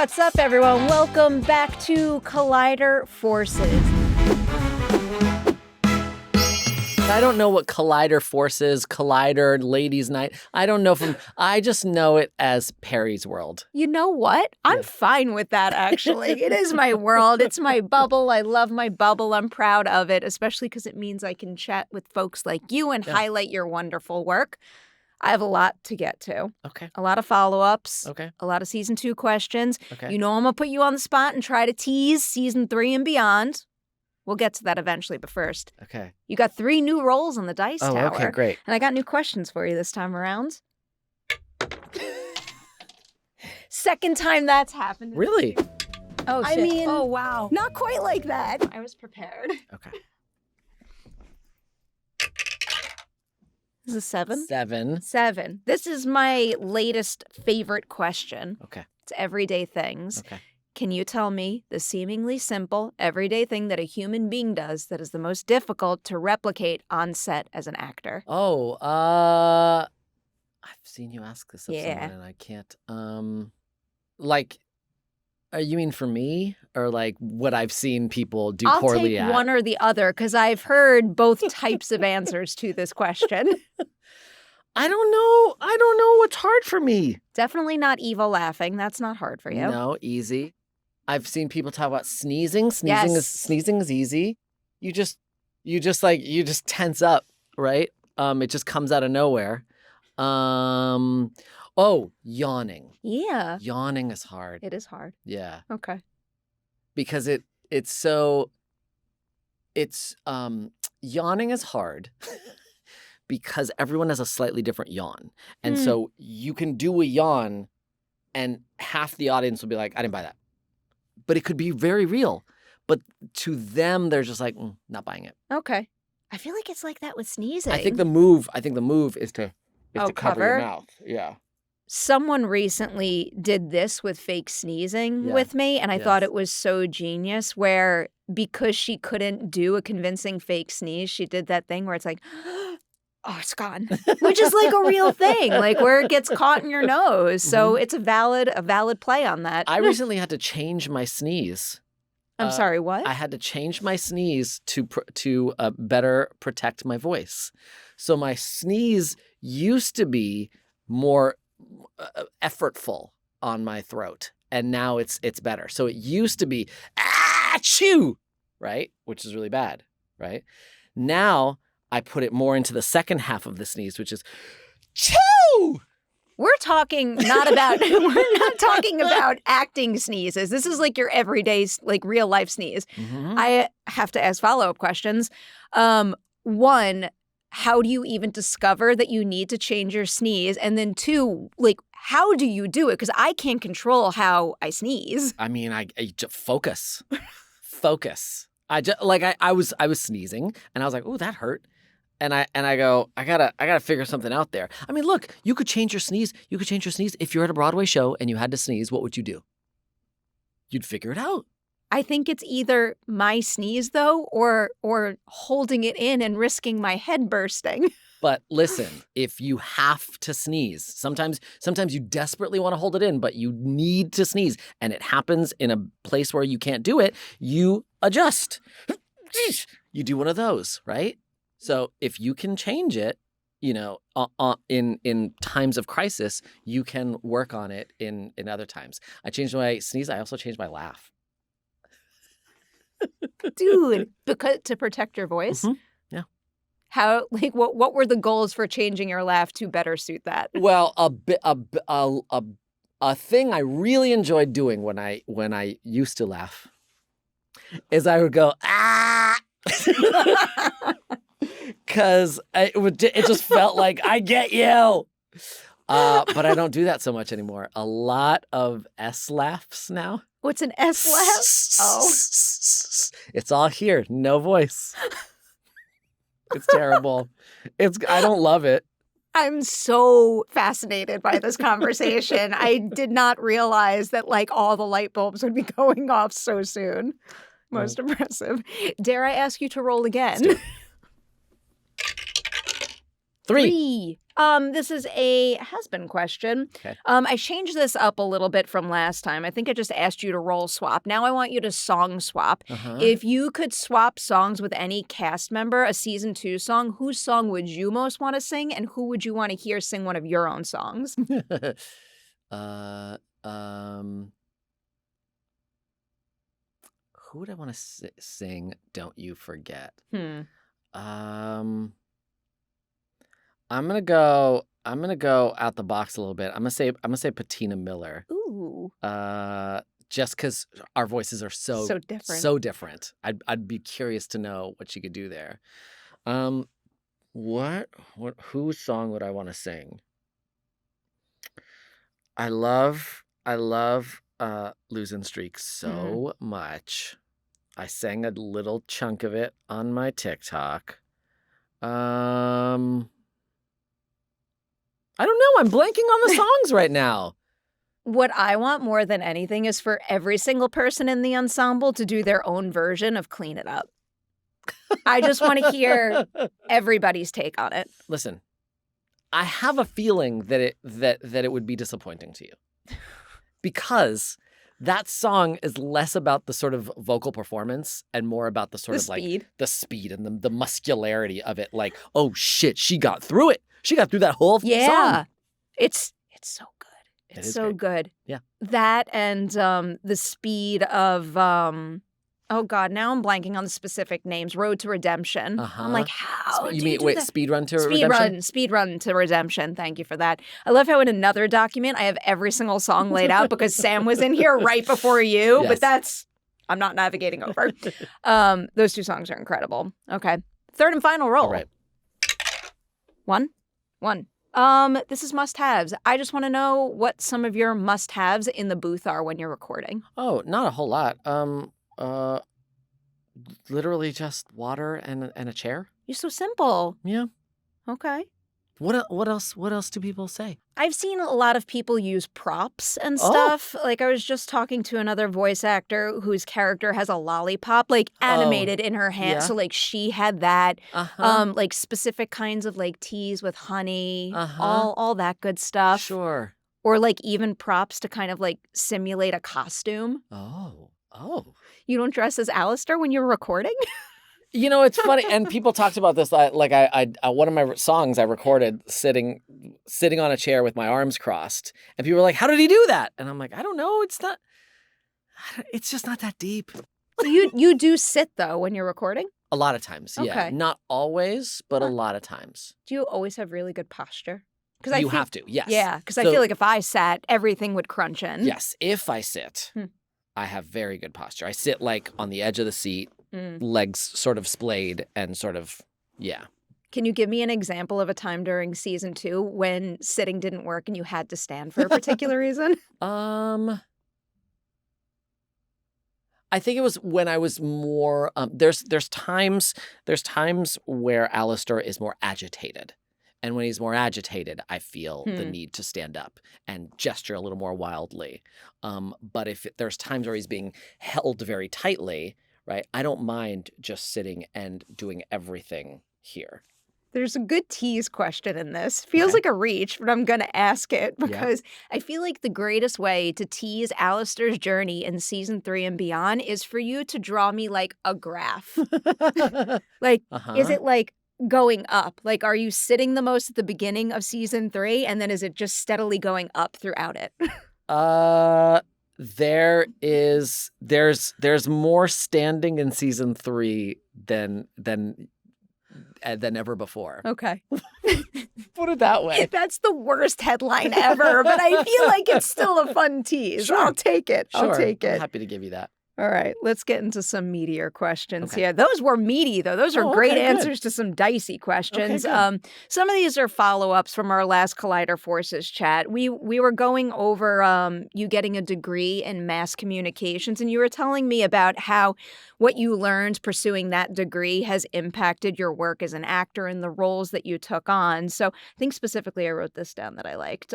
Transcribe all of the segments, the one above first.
What's up, everyone? Welcome back to Collider Forces. I don't know what Collider Forces, Collider, Ladies Night. I just know it as Perry's World. You know what? I'm fine with that, actually. It is my world. It's my bubble. I love my bubble. I'm proud of it, especially because it means I can chat with folks like you and highlight your wonderful work. I have a lot to get to. Okay. A lot of follow-ups. Okay. A lot of season 2 questions. Okay. You know I'm going to put you on the spot and try to tease season 3 and beyond. We'll get to that eventually, but first. Okay. You got 3 new rolls on the dice tower. Okay, great. And I got new questions for you this time around. Second time that's happened. Really? Oh, shit. I mean, oh, wow. Not quite like that. I was prepared. Okay. This is 7? 7. 7. This is my latest favorite question. Okay. It's everyday things. Okay. Can you tell me the seemingly simple, everyday thing that a human being does that is the most difficult to replicate on set as an actor? Oh, I've seen you ask this of someone and I can't, like, you mean for me or like what I've seen people do poorly at? I'll take one or the other because I've heard both types of answers to this question. I don't know. I don't know what's hard for me. Definitely not evil laughing. That's not hard for you. No, easy. I've seen people talk about sneezing. Yes. Sneezing is easy. You just tense up, right? It just comes out of nowhere. Oh, yawning. Yeah. Yawning is hard. It is hard. Yeah. Okay. Because yawning is hard because everyone has a slightly different yawn. And so you can do a yawn and half the audience will be like, I didn't buy that. But it could be very real. But to them, they're just like, not buying it. Okay. I feel like it's like that with sneezing. I think the move is to cover cover? your mouth. Yeah. Someone recently did this with fake sneezing with me, and I thought it was so genius where because she couldn't do a convincing fake sneeze, she did that thing where it's like, oh, it's gone, which is like a real thing, like where it gets caught in your nose. So it's a valid play on that. I recently had to change my sneeze. I'm sorry, what? I had to change my sneeze to better protect my voice. So my sneeze used to be more effortful on my throat, and now it's better. So it used to be achoo, right, which is really bad, right? Now I put it more into the second half of the sneeze, which is choo. We're talking not about we're not talking about acting sneezes. This is like your everyday, like real life sneeze. Mm-hmm. I have to ask follow-up questions. One, how do you even discover that you need to change your sneeze? And then 2, like, how do you do it? Because I can't control how I sneeze. I mean, I just focus. I was sneezing and I was like, oh, that hurt. And I go, I gotta figure something out there. I mean, look, you could change your sneeze. You could change your sneeze. If you're at a Broadway show and you had to sneeze, what would you do? You'd figure it out. I think it's either my sneeze, though, or holding it in and risking my head bursting. But listen, if you have to sneeze, sometimes you desperately want to hold it in, but you need to sneeze, and it happens in a place where you can't do it, you adjust. You do one of those, right? So if you can change it, in times of crisis, you can work on it in other times. I changed my sneeze. I also changed my laugh. Dude, because to protect your voice? Mm-hmm. Yeah. How, like, what were the goals for changing your laugh to better suit that? Well, a thing I really enjoyed doing when I used to laugh is I would go, ah! Because it just felt like, I get you. But I don't do that so much anymore. A lot of S laughs now. What's an S laugh? Oh. It's all here. No voice. It's terrible. I don't love it. I'm so fascinated by this conversation. I did not realize that, like, all the light bulbs would be going off so soon. Most impressive. Dare I ask you to roll again? Three. This is a Hazbin question. Okay. I changed this up a little bit from last time. I think I just asked you to role swap. Now I want you to song swap. If you could swap songs with any cast member, a season 2 song, whose song would you most want to sing, and who would you want to hear sing one of your own songs? Who would I want to sing "Don't You Forget"? I'm gonna go out the box a little bit. I'm gonna say Patina Miller. Ooh. Just because our voices are so different. So different. I'd be curious to know what she could do there. Whose song would I want to sing? I love Losing Streak so much. I sang a little chunk of it on my TikTok. I don't know. I'm blanking on the songs right now. What I want more than anything is for every single person in the ensemble to do their own version of Clean It Up. I just want to hear everybody's take on it. Listen, I have a feeling that it would be disappointing to you. Because that song is less about the sort of vocal performance and more about the sort of speed. Like the speed and the muscularity of it. Like, oh shit, she got through it. She got through that whole song. It's so good. It's so good. Yeah. That and the speed of oh God, now I'm blanking on the specific names. Road to Redemption. I'm like, how? Speed Run to Redemption? Speed Run to Redemption. Thank you for that. I love how in another document I have every single song laid out because Sam was in here right before you. Yes. But I'm not navigating over. Those 2 songs are incredible. Okay. Third and final roll. All right. One. This is must-haves. I just want to know what some of your must-haves in the booth are when you're recording. Oh, not a whole lot. Literally just water and a chair. You're so simple. Yeah. Okay. What else do people say? I've seen a lot of people use props and stuff. Like I was just talking to another voice actor whose character has a lollipop like animated in her hand. Yeah. So like she had that. Like specific kinds of like teas with honey, all that good stuff. Sure. Or like even props to kind of like simulate a costume. Oh. You don't dress as Alastor when you're recording? You know, it's funny, and people talked about this. Like, I one of my songs I recorded sitting on a chair with my arms crossed, and people were like, "How did he do that?" And I'm like, "I don't know. It's just not that deep." So you do sit though when you're recording? A lot of times, yeah. Okay. Not always, but a lot of times. Do you always have really good posture? Because you have to, yes. Yeah, because I feel like if I sat, everything would crunch in. Yes, if I sit, I have very good posture. I sit like on the edge of the seat. Legs sort of splayed and sort of, yeah. Can you give me an example of a time during season 2 when sitting didn't work and you had to stand for a particular reason? I think it was when I was more, there's times where Alastor is more agitated. And when he's more agitated, I feel the need to stand up and gesture a little more wildly. But if there's times where he's being held very tightly, right, I don't mind just sitting and doing everything here. There's a good tease question in this. Feels like a reach, but I'm going to ask it because I feel like the greatest way to tease Alastor's journey in season 3 and beyond is for you to draw me like a graph. Like, is it like going up? Like, are you sitting the most at the beginning of season 3 and then is it just steadily going up throughout it? There's more standing in season 3 than ever before. Okay. Put it that way. That's the worst headline ever, but I feel like it's still a fun tease. Sure. I'll take it. Sure. I'll take it. I'm happy to give you that. All right, let's get into some meatier questions here. Those were meaty, though. Those are great answers to some dicey questions. Some of these are follow-ups from our last Collider Forces chat. We were going over you getting a degree in mass communications, and you were telling me about how what you learned pursuing that degree has impacted your work as an actor and the roles that you took on. So I think specifically I wrote this down that I liked.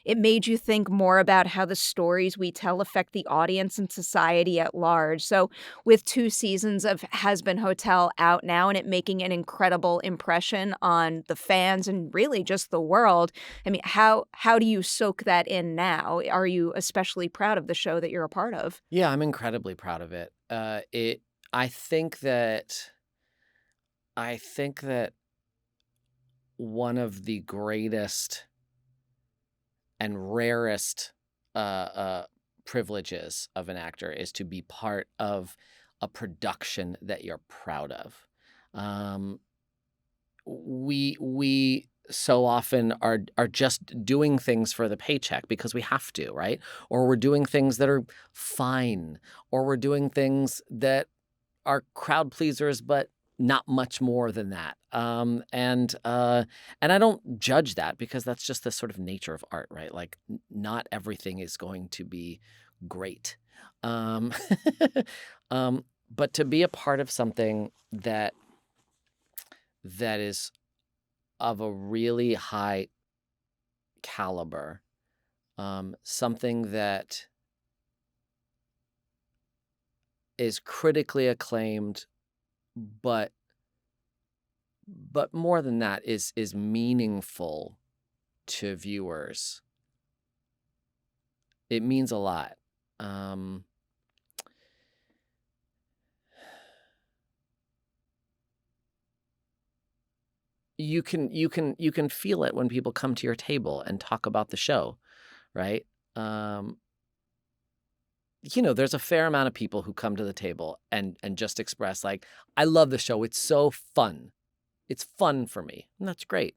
It made you think more about how the stories we tell affect the audience and society at large. So with 2 seasons of Hazbin Hotel out now and it making an incredible impression on the fans and really just the world, I mean, how do you soak that in now? Are you especially proud of the show that you're a part of? Yeah, I'm incredibly proud of it. I think that one of the greatest and rarest privileges of an actor is to be part of a production that you're proud of. We so often are just doing things for the paycheck because we have to, right? Or we're doing things that are fine, or we're doing things that are crowd pleasers, but not much more than that. And I don't judge that because that's just the sort of nature of art, right? Like not everything is going to be great. Um, but to be a part of something that is of a really high caliber, something that is critically acclaimed, but more than that is meaningful to viewers. It means a lot. You can feel it when people come to your table and talk about the show, right? There's a fair amount of people who come to the table and just express like, I love the show. It's so fun. It's fun for me. And that's great.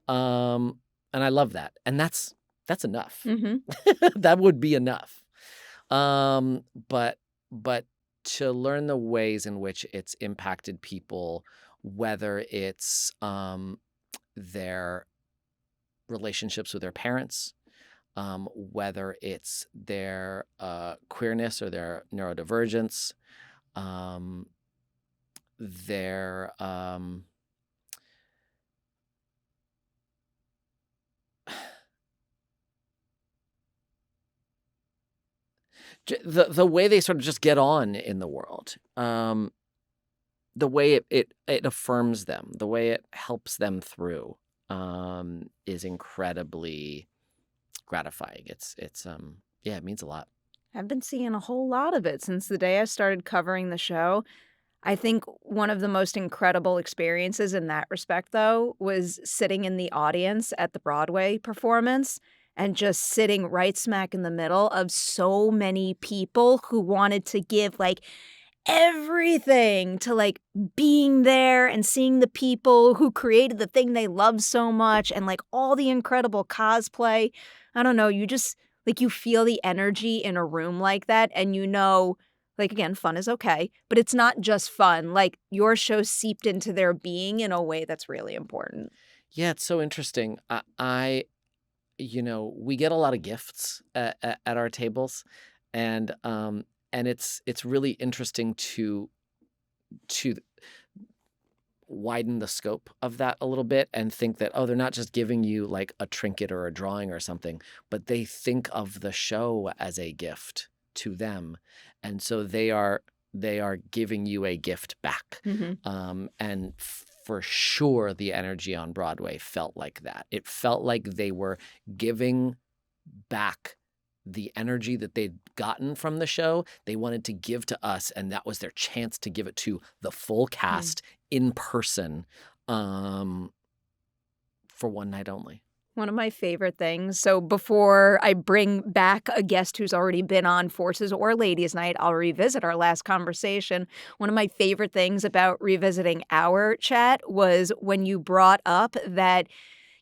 And I love that. And that's enough. Mm-hmm. That would be enough. But to learn the ways in which it's impacted people, whether it's their relationships with their parents, whether it's their queerness or their neurodivergence, their the way they sort of just get on in the world, the way it affirms them, the way it helps them through, is incredibly gratifying. It means a lot. I've been seeing a whole lot of it since the day I started covering the show. I think one of the most incredible experiences in that respect, though, was sitting in the audience at the Broadway performance and just sitting right smack in the middle of so many people who wanted to give, like, everything to, like, being there and seeing the people who created the thing they love so much and, like, all the incredible cosplay. I don't know, you just, like, you feel the energy in a room like that and you know, like, again, fun is okay, but it's not just fun. Like, your show seeped into their being in a way that's really important. Yeah, it's so interesting. We get a lot of gifts at our tables, and it's really interesting to widen the scope of that a little bit and think that, oh, they're not just giving you like a trinket or a drawing or something, but they think of the show as a gift to them. And so they are giving you a gift back. Mm-hmm. And for sure, the energy on Broadway felt like that. It felt like they were giving back the energy that they'd gotten from the show. They wanted to give to us, and that was their chance to give it to the full cast in person, for one night only. One of my favorite things. So before I bring back a guest who's already been on Forces or Ladies Night, I'll revisit our last conversation. One of my favorite things about revisiting our chat was when you brought up that,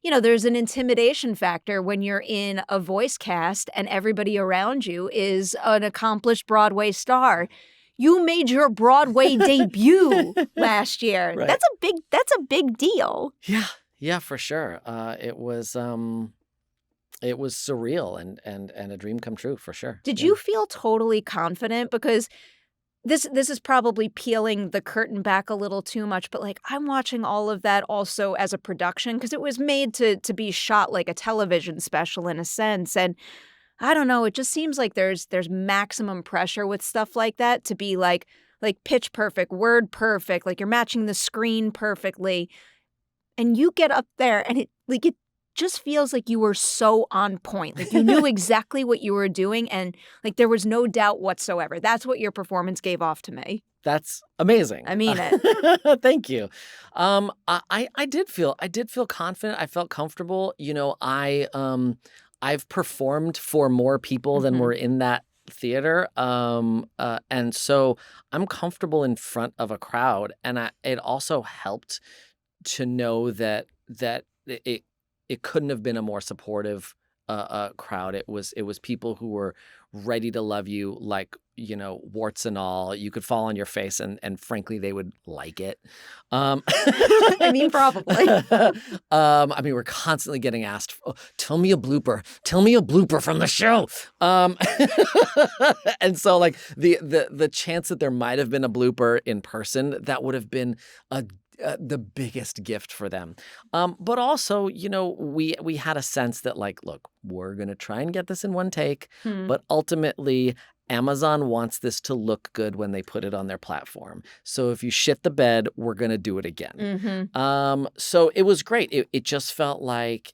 there's an intimidation factor when you're in a voice cast and everybody around you is an accomplished Broadway star. You made your Broadway debut last year. Right. That's a big deal. Yeah, for sure. It was surreal and a dream come true for sure. Did you feel totally confident? Because this is probably peeling the curtain back a little too much, but like I'm watching all of that also as a production because it was made to be shot like a television special in a sense. And I don't know, it just seems like there's maximum pressure with stuff like that to be like pitch perfect, word perfect, like you're matching the screen perfectly. And you get up there and it just feels like you were so on point. Like you knew exactly what you were doing and like there was no doubt whatsoever. That's what your performance gave off to me. That's amazing. I mean it. Thank you. I did feel confident. I felt comfortable. You know, I've performed for more people than were in that theater. And so I'm comfortable in front of a crowd. And it also helped to know that it couldn't have been a more supportive crowd. It was people who were ready to love you, like, you know, warts and all. You could fall on your face, and frankly, they would like it. I mean, probably. I mean, we're constantly getting asked, oh, tell me a blooper from the show. And so, like, the chance that there might have been a blooper in person, that would have been the biggest gift for them. But also, you know, we had a sense that, like, look, we're going to try and get this in one take, but ultimately Amazon wants this to look good when they put it on their platform. So if you shit the bed, we're going to do it again. So it was great. It just felt like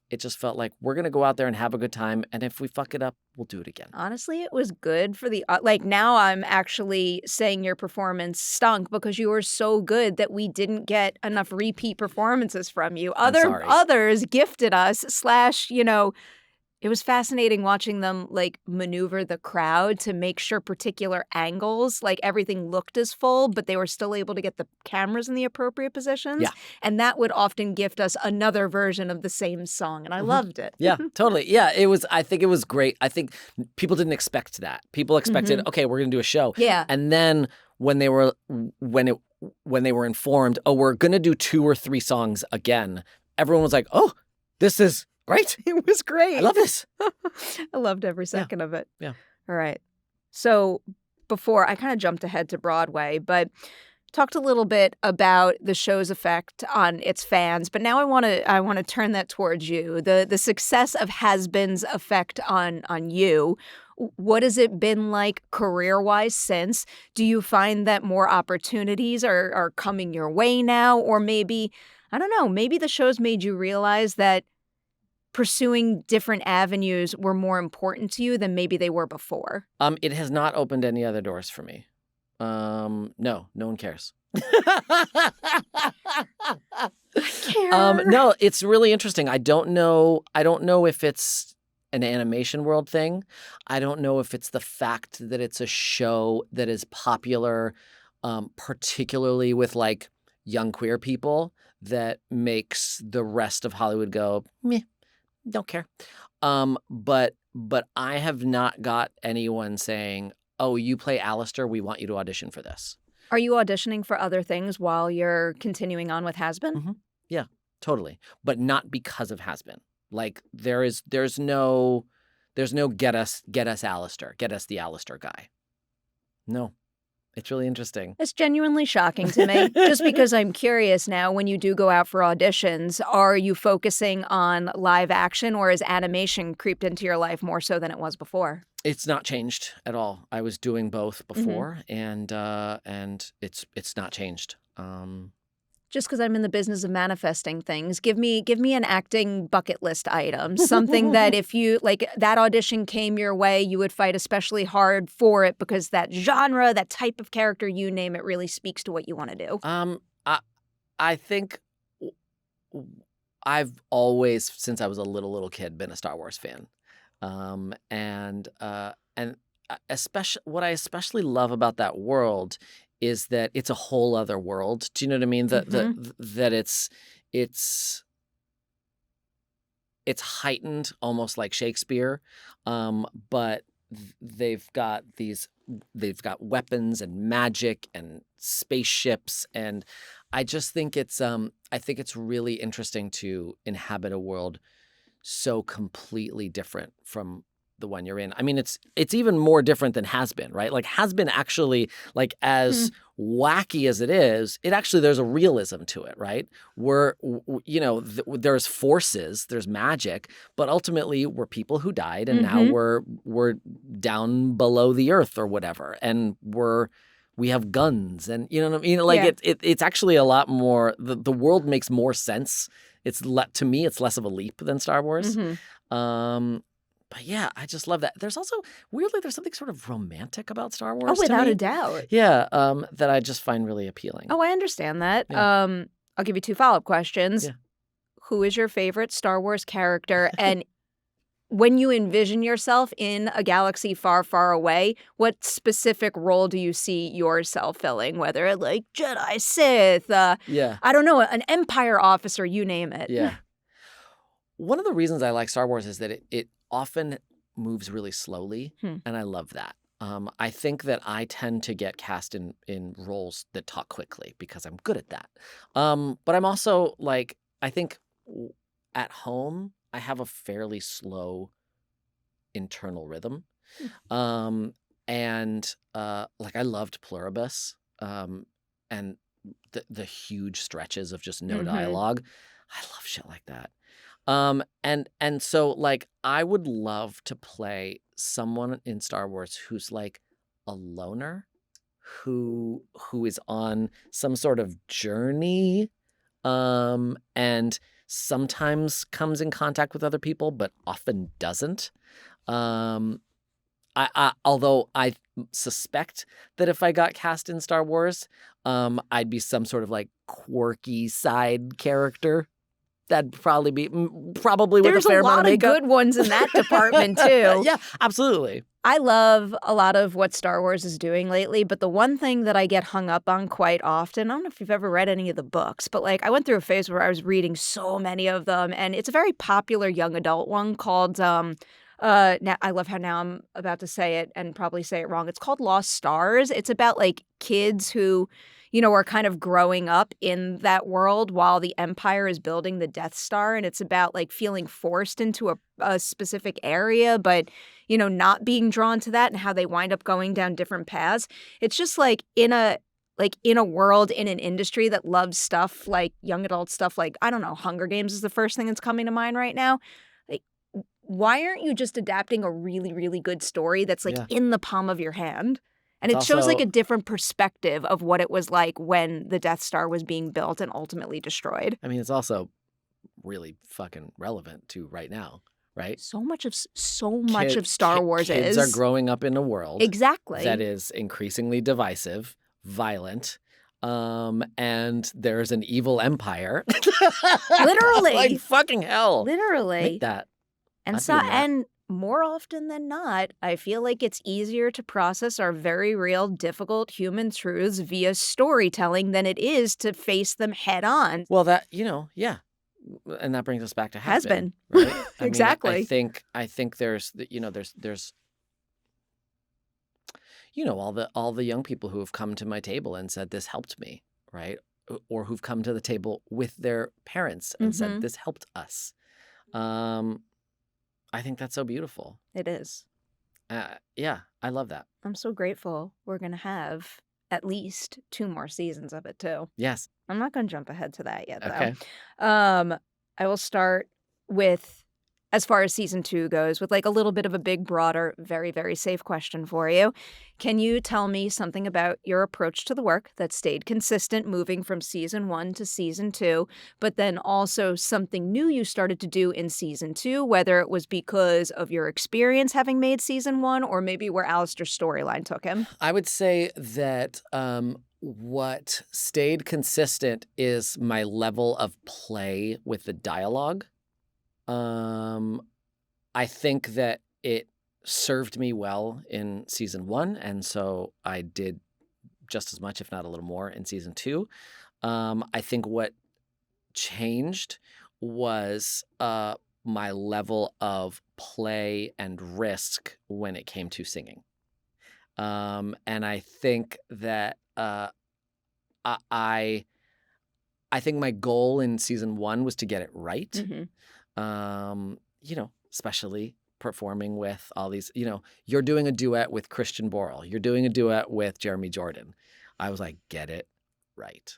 we're going to go out there and have a good time. And if we fuck it up, we'll do it again. Honestly, it was good for the like now I'm actually saying your performance stunk because you were so good that we didn't get enough repeat performances from you. Others gifted us / you know, it was fascinating watching them like maneuver the crowd to make sure particular angles, like everything looked as full, but they were still able to get the cameras in the appropriate positions. Yeah. And that would often gift us another version of the same song. And I loved it. Yeah, totally. Yeah, I think it was great. I think people didn't expect that. People expected, okay, we're going to do a show. Yeah. And then when they were informed, oh, we're going to do 2 or 3 songs again, everyone was like, oh, this is great. It was great. I love this. I loved every second of it. Yeah. All right. So before, I kind of jumped ahead to Broadway, but talked a little bit about the show's effect on its fans. But now I want to turn that towards you. The success of Hazbin's effect on you. What has it been like career-wise since? Do you find that more opportunities are coming your way now? Or maybe, I don't know, maybe the show's made you realize that pursuing different avenues were more important to you than maybe they were before? It has not opened any other doors for me. No one cares. I care. No, it's really interesting. I don't know if it's an animation world thing. I don't know if it's the fact that it's a show that is popular, particularly with like young queer people, that makes the rest of Hollywood go, meh. Don't care. But I have not got anyone saying, oh, you play Alastor, we want you to audition for this. Are you auditioning for other things while you're continuing on with Hazbin? Yeah, totally. But not because of Hazbin. Like there's no get us Alastor, get us the Alastor guy. No. It's really interesting. It's genuinely shocking to me. Just because I'm curious now, when you do go out for auditions, are you focusing on live action or has animation creeped into your life more so than it was before? It's not changed at all. I was doing both before, and it's not changed. Just because I'm in the business of manifesting things, give me an acting bucket list item, something that if you, like, that audition came your way, you would fight especially hard for it because that genre, that type of character, you name it, really speaks to what you want to do. I think I've always, since I was a little kid, been a Star Wars fan, and especially what I especially love about that world is that it's a whole other world. Do you know what I mean? That it's heightened, almost like Shakespeare, but they've got weapons and magic and spaceships, and I just think it's really interesting to inhabit a world so completely different from the one you're in. I mean, it's even more different than Hazbin, right? Like Hazbin actually, like as wacky as it is, it actually there's a realism to it, right? There's forces, there's magic, but ultimately we're people who died, and now we're down below the earth or whatever, and we have guns, and you know what I mean? Like it's actually a lot more. The world makes more sense. To me, it's less of a leap than Star Wars. But yeah, I just love that. There's also, weirdly, there's something sort of romantic about Star Wars. Oh, without to me. a doubt. Yeah, that I just find really appealing. Oh, I understand that. Yeah. I'll give you 2 follow-up questions. Yeah. Who is your favorite Star Wars character? And when you envision yourself in a galaxy far, far away, what specific role do you see yourself filling? Whether like Jedi, Sith, I don't know, an Empire officer, you name it. Yeah. One of the reasons I like Star Wars is that it often moves really slowly, and I love that. I think that I tend to get cast in roles that talk quickly because I'm good at that. But I'm also like, I think at home, I have a fairly slow internal rhythm. And like I loved Pluribus and the huge stretches of just no dialogue. I love shit like that. And so like I would love to play someone in Star Wars who's like a loner who is on some sort of journey and sometimes comes in contact with other people but often doesn't. Although I suspect that if I got cast in Star Wars, I'd be some sort of like quirky side character. That'd probably be with There's a fair amount of makeup. There's a lot of good ones in that department too. Yeah, absolutely. I love a lot of what Star Wars is doing lately, but the one thing that I get hung up on quite often, I don't know if you've ever read any of the books, but like I went through a phase where I was reading so many of them, and it's a very popular young adult one called now I love how now I'm about to say it and probably say it wrong. It's called Lost Stars. It's about like kids who, you know, are kind of growing up in that world while the Empire is building the Death Star. And it's about like feeling forced into a specific area, but, you know, not being drawn to that and how they wind up going down different paths. It's just like in a world, in an industry that loves stuff like young adult stuff, like, I don't know, Hunger Games is the first thing that's coming to mind right now. Like, why aren't you just adapting a really, really good story that's like in the palm of your hand? And it shows like a different perspective of what it was like when the Death Star was being built and ultimately destroyed. I mean, it's also really fucking relevant to right now, right? So much of Star Wars kids are growing up in a world that is increasingly divisive, violent, and there's an evil empire. Literally. Like fucking hell. Literally. Make that. And more often than not, I feel like it's easier to process our very real, difficult human truths via storytelling than it is to face them head on. Well, that, yeah. And that brings us back to Hazbin. Right? Exactly. I think there's all the young people who have come to my table and said this helped me, right? Or who've come to the table with their parents and said this helped us. I think that's so beautiful. It is. Yeah, I love that. I'm so grateful we're going to have at least 2 more seasons of it, too. Yes. I'm not going to jump ahead to that yet, though. Okay. I will start with, as far as season 2 goes, with like a little bit of a big, broader, very, very safe question for you. Can you tell me something about your approach to the work that stayed consistent moving from season 1 to season 2, but then also something new you started to do in season 2, whether it was because of your experience having made season 1 or maybe where Alastor's storyline took him? I would say that what stayed consistent is my level of play with the dialogue. I think that it served me well in season 1, and so I did just as much, if not a little more, in season 2. I think what changed was my level of play and risk when it came to singing. And I think that I think my goal in season 1 was to get it right. Especially performing with all these, you're doing a duet with Christian Borle. You're doing a duet with Jeremy Jordan. I was like, get it right.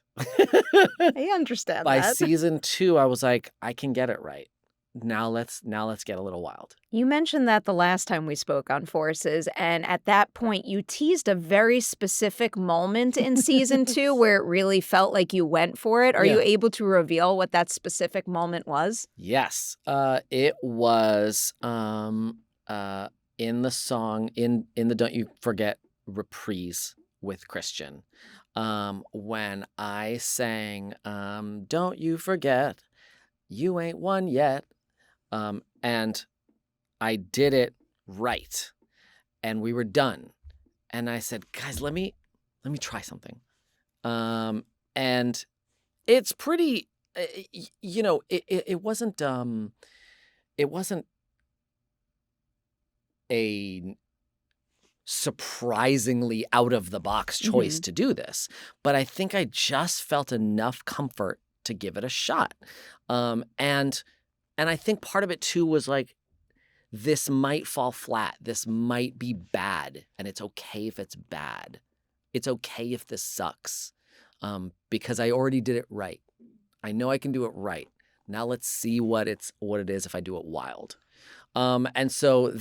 I understand By that. season 2, I was like, I can get it right. Now let's get a little wild. You mentioned that the last time we spoke on Forces, and at that point you teased a very specific moment in season 2 where it really felt like you went for it. Are you able to reveal what that specific moment was? Yes. It was in the song, in the Don't You Forget Reprise with Christian, when I sang Don't You Forget, You Ain't Won Yet. And I did it right, and we were done. And I said, guys, let me try something. And it's pretty, it wasn't a surprisingly out of the box choice to do this, but I think I just felt enough comfort to give it a shot. And I think part of it, too, was like, this might fall flat. This might be bad. And it's okay if it's bad. It's okay if this sucks. Because I already did it right. I know I can do it right. Now let's see what it is if I do it wild. And so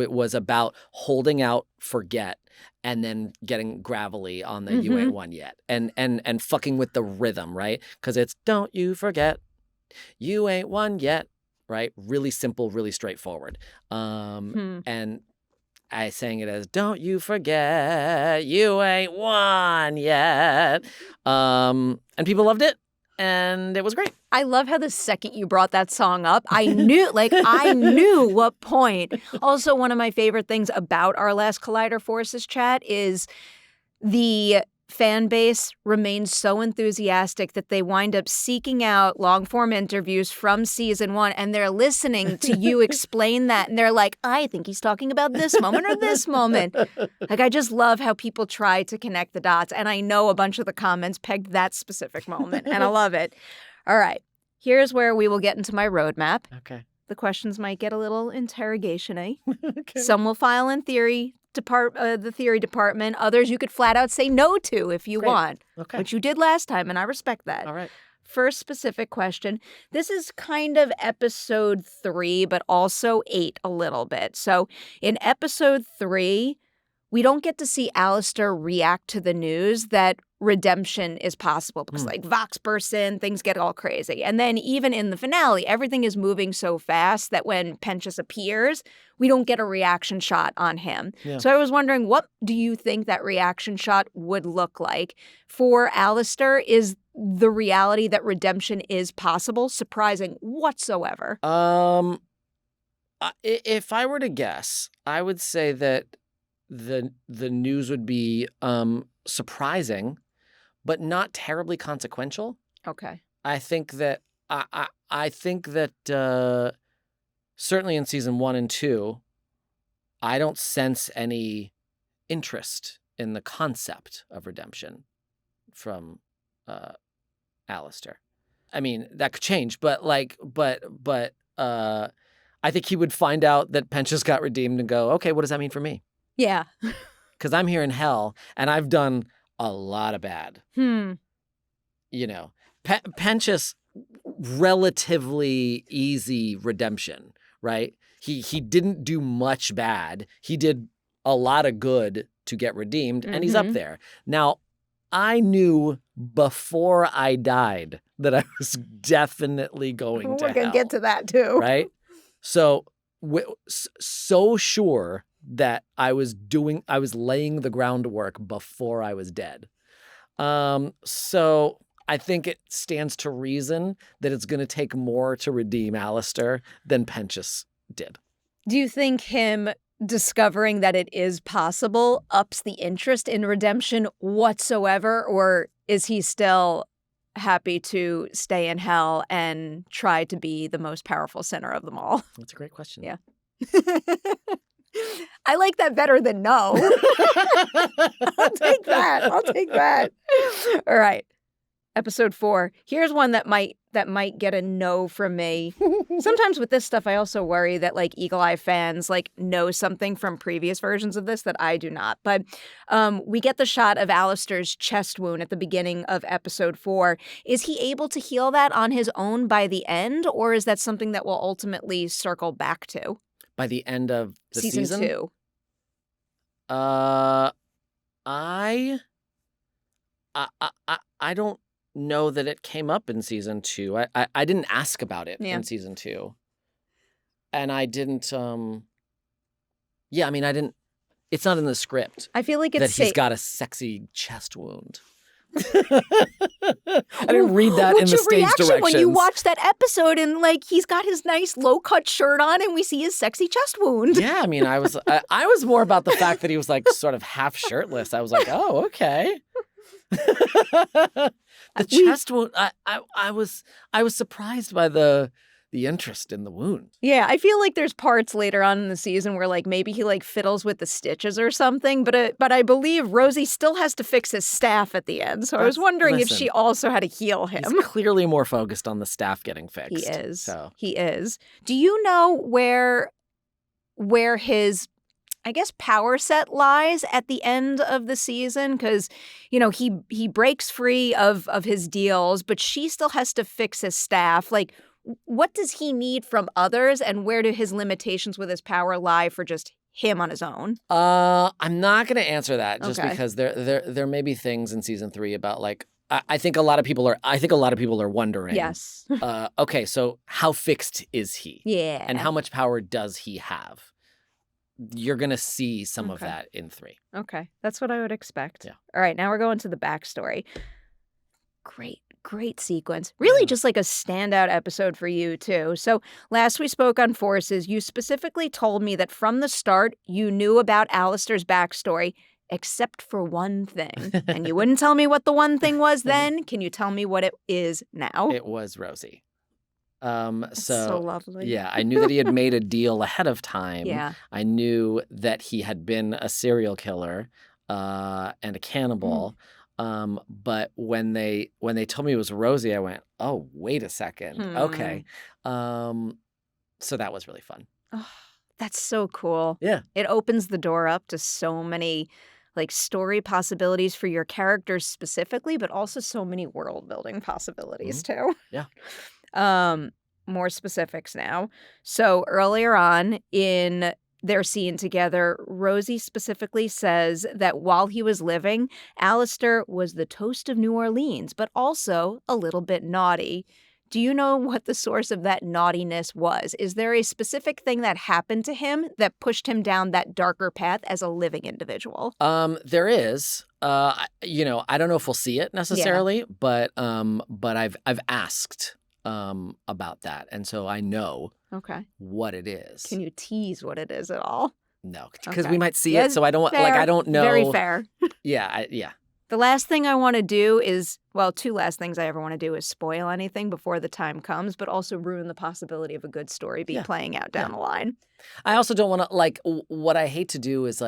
it was about holding out Forget and then getting gravelly on the You Ain't Won Yet. And fucking with the rhythm, right? Because it's Don't You Forget, You Ain't Won Yet. Right? Really simple, really straightforward. And I sang it as Don't You Forget, You Ain't Won Yet. And people loved it, and it was great. I love how the second you brought that song up, I knew what point. Also, one of my favorite things about our last Collider Forces chat is the fan base remains so enthusiastic that they wind up seeking out long-form interviews from season 1, and they're listening to you explain that, and they're like, I think he's talking about this moment or this moment. Like, I just love how people try to connect the dots, and I know a bunch of the comments pegged that specific moment, and I love it. All right, here's where we will get into my roadmap. Okay. The questions might get a little interrogation-y. Okay. Some will file in the theory department. Others you could flat out say no to if you want, which you did last time, and I respect that. All right. First specific question. This is kind of episode 3, but also 8 a little bit. So in episode 3, we don't get to see Alastor react to the news that redemption is possible because like Vox bursts in, things get all crazy. And then even in the finale, everything is moving so fast that when Penchas appears, we don't get a reaction shot on him. Yeah. So I was wondering, what do you think that reaction shot would look like? For Alastor, is the reality that redemption is possible surprising whatsoever? If I were to guess, I would say that the news would be surprising, but not terribly consequential. Okay. I think that certainly in season 1 and 2, I don't sense any interest in the concept of redemption from Alastor. I mean, that could change, but I think he would find out that Penchas got redeemed and go, okay, what does that mean for me? Yeah. Because I'm here in hell and I've done a lot of bad. Penchas, relatively easy redemption, right? He didn't do much bad. He did a lot of good to get redeemed, and he's up there. Now, I knew before I died that I was definitely going to hell. We're going to get to that too. Right? So sure that I was laying the groundwork before I was dead. So I think it stands to reason that it's going to take more to redeem Alastor than Penchas did. Do you think him discovering that it is possible ups the interest in redemption whatsoever, or is he still happy to stay in hell and try to be the most powerful sinner of them all? That's a great question. Yeah. I like that better than no. I'll take that. All right. Episode 4. Here's one that might might get a no from me. Sometimes with this stuff, I also worry that like Eagle Eye fans like know something from previous versions of this that I do not. But we get the shot of Alastor's chest wound at the beginning of episode 4. Is he able to heal that on his own by the end, or is that something that will ultimately circle back to? By the end of the season? 2. I don't know that it came up in season 2. I didn't ask about it in season 2. And I didn't I didn't, it's not in the script. I feel like it's that he's got a sexy chest wound. I didn't read that in the stage directions. What's your reaction when you watch that episode and like he's got his nice low-cut shirt on and we see his sexy chest wound? Yeah, I mean, I was more about the fact that he was like sort of half shirtless. I was like, oh, okay. The chest wound. I was surprised by the interest in the wound. Yeah, I feel like there's parts later on in the season where like maybe he like fiddles with the stitches or something, but I believe Rosie still has to fix his staff at the end. So I was wondering if she also had to heal him. He's clearly more focused on the staff getting fixed. He is. So. He is. Do you know where his, I guess, power set lies at the end of the season? Because, you know, he breaks free of his deals, but she still has to fix his staff. Like, what does he need from others, and where do his limitations with his power lie for just him on his own? I'm not going to answer that just because there may be things in season 3 about like I think a lot of people are wondering. Yes. Okay, so how fixed is he? Yeah. And how much power does he have? You're going to see some of that in 3. Okay. That's what I would expect. Yeah. All right, now we're going to the backstory. Great sequence. Really just like a standout episode for you, too. So last we spoke on Forces, you specifically told me that from the start, you knew about Alastor's backstory, except for one thing. And you wouldn't tell me what the one thing was then. Can you tell me what it is now? It was Rosie. So lovely. Yeah, I knew that he had made a deal ahead of time. Yeah. I knew that he had been a serial killer and a cannibal. But when they told me it was Rosie, I went, oh, wait a second. Okay. So that was really fun. Oh, that's so cool. Yeah. It opens the door up to so many like story possibilities for your characters specifically, but also so many world building possibilities too. Yeah. More specifics now. So earlier on in their scene together, Rosie specifically says that while he was living, Alastor was the toast of New Orleans, but also a little bit naughty. Do you know what the source of that naughtiness was? Is there a specific thing that happened to him that pushed him down that darker path as a living individual? There is. I don't know if we'll see it necessarily, but I've asked about that, and so I know what it is. Can you tease what it is at all? No, because we might see it, so I don't I don't know. Very fair. Yeah. The last thing I want to do is, well, 2 last things I ever want to do is spoil anything before the time comes, but also ruin the possibility of a good story playing out down the line. I also don't want to, what I hate to do is,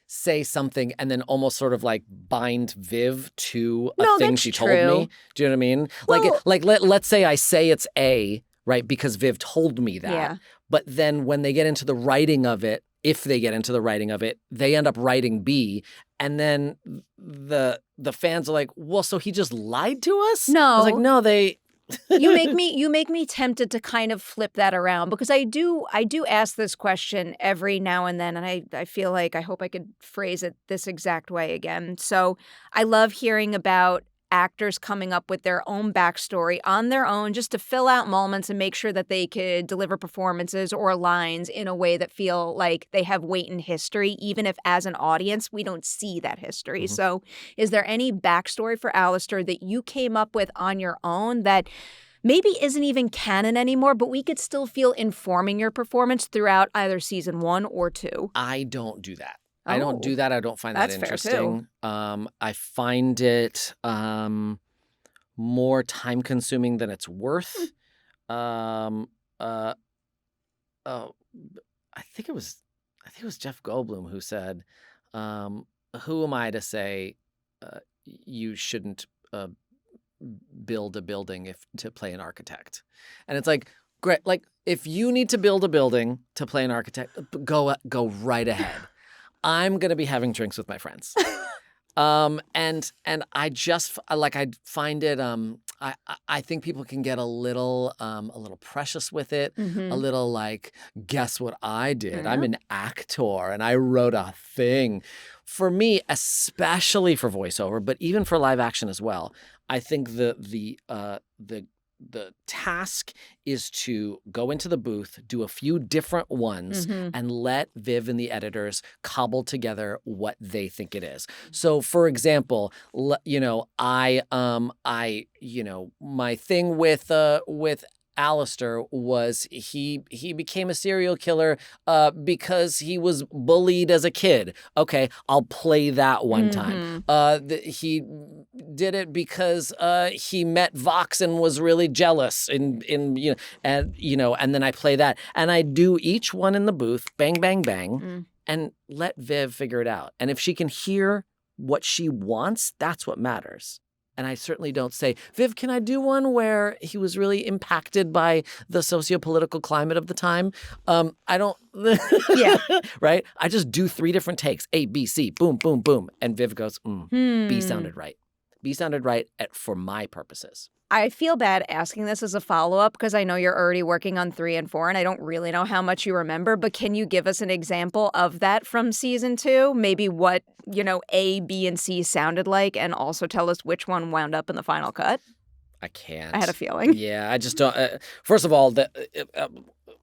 say something and then almost sort of, bind Viv to a thing she told me. Do you know what I mean? Well, let's say I say it's A, right, because Viv told me that. Yeah. But then when they get into the writing of it, if they get into the writing of it, they end up writing B, and then the fans are like, well, so he just lied to us? No. I was like, no, they... you make me tempted to kind of flip that around, because I do ask this question every now and then, and I feel like I hope I could phrase it this exact way again. So I love hearing about actors coming up with their own backstory on their own just to fill out moments and make sure that they could deliver performances or lines in a way that feel like they have weight in history, even if as an audience we don't see that history. Mm-hmm. So is there any backstory for Alastor that you came up with on your own that maybe isn't even canon anymore, but we could still feel informing your performance throughout either season 1 or 2? I don't do that. I don't do that. I don't find that interesting. Fair too. I find it more time consuming than it's worth. I think it was Jeff Goldblum who said, "Who am I to say you shouldn't build a building to play an architect. And it's like, great. Like, if you need to build a building to play an architect, go right ahead. I'm going to be having drinks with my friends. And I just like, I find it, I think people can get a little precious with it, a little like, guess what I did? I'm an actor and I wrote a thing. For me, especially for voiceover, but even for live action as well, I think the task is to go into the booth, do a few different ones, and let Viv and the editors cobble together what they think it is. So, for example, my thing with Alastor was he became a serial killer because he was bullied as a kid. Okay, I'll play that one time. He did it because he met Vox and was really jealous, and then I play that, and I do each one in the booth, bang, bang, bang, and let Viv figure it out. And if she can hear what she wants, that's what matters. And I certainly don't say, Viv, can I do one where he was really impacted by the socio-political climate of the time? I don't. Yeah. Right? I just do 3 different takes. A, B, C, boom, boom, boom. And Viv goes, B sounded right. B sounded right for my purposes. I feel bad asking this as a follow-up because I know you're already working on 3 and 4, and I don't really know how much you remember, but can you give us an example of that from season 2? Maybe what, A, B, and C sounded like, and also tell us which one wound up in the final cut? I can't. I had a feeling. Yeah, I just don't. First of all,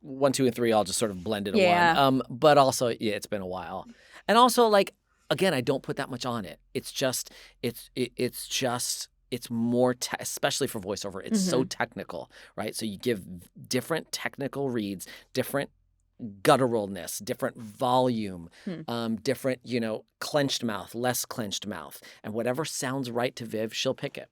1, 2, and 3 all just sort of blended into one. But also, it's been a while. And also, like, again, I don't put that much on it. It's just, it's more, especially for voiceover, it's so technical, right? So you give different technical reads, different gutturalness, different volume, different, clenched mouth, less clenched mouth. And whatever sounds right to Viv, she'll pick it.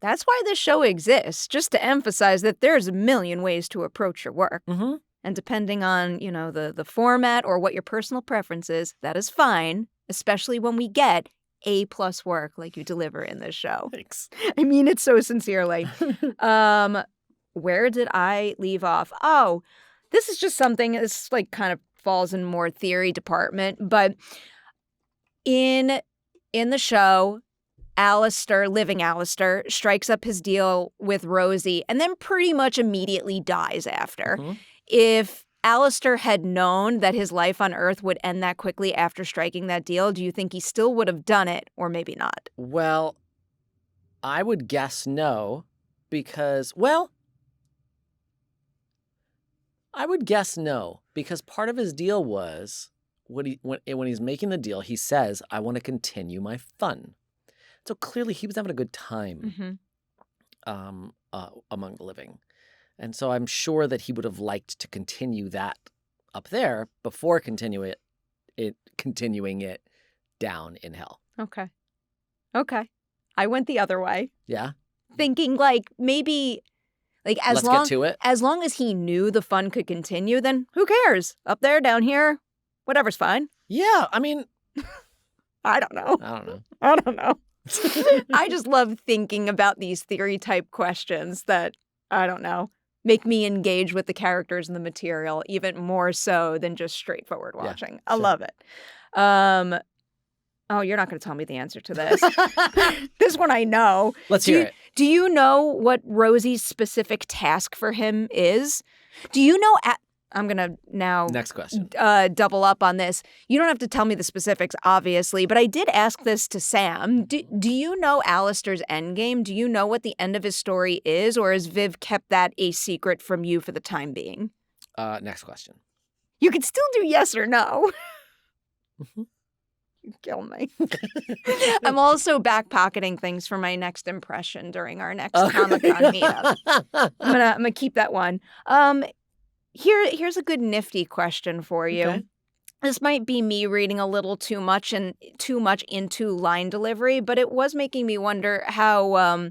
That's why this show exists, just to emphasize that there's a million ways to approach your work. And depending on, the format or what your personal preference is, that is fine, especially when we get A+ work like you deliver in this show. Thanks. I mean it so sincerely. Where did I leave off? Oh, this is just something, this like kind of falls in more theory department, but in the show, living Alastor, strikes up his deal with Rosie and then pretty much immediately dies after. If Alastor had known that his life on Earth would end that quickly after striking that deal, do you think he still would have done it, or maybe not? Well, I would guess no, because, I would guess no, because part of his deal was, when he's making the deal, he says, I want to continue my fun. So clearly he was having a good time among the living. And so I'm sure that he would have liked to continue that up there before continuing it down in hell. Okay. I went the other way. Yeah. Thinking like maybe like Let's get to it. As long as he knew the fun could continue, then who cares? Up there, down here, whatever's fine. Yeah, I mean, I don't know. I just love thinking about these theory type questions that, I don't know, make me engage with the characters and the material even more so than just straightforward watching. Yeah, I love it. Oh, you're not going to tell me the answer to this. This one I know. Let's hear it. Do you know what Rosie's specific task for him is? Do you know... I'm going to now next question. Double up on this. You don't have to tell me the specifics, obviously, but I did ask this to Sam. Do you know Alastor's endgame? Do you know what the end of his story is, or has Viv kept that a secret from you for the time being? Next question. You could still do yes or no. You kill me. I'm also back-pocketing things for my next impression during our next Comic-Con meetup. I'm gonna keep that one. Here's a good nifty question for you. Okay. This might be me reading a little too much into line delivery, but it was making me wonder how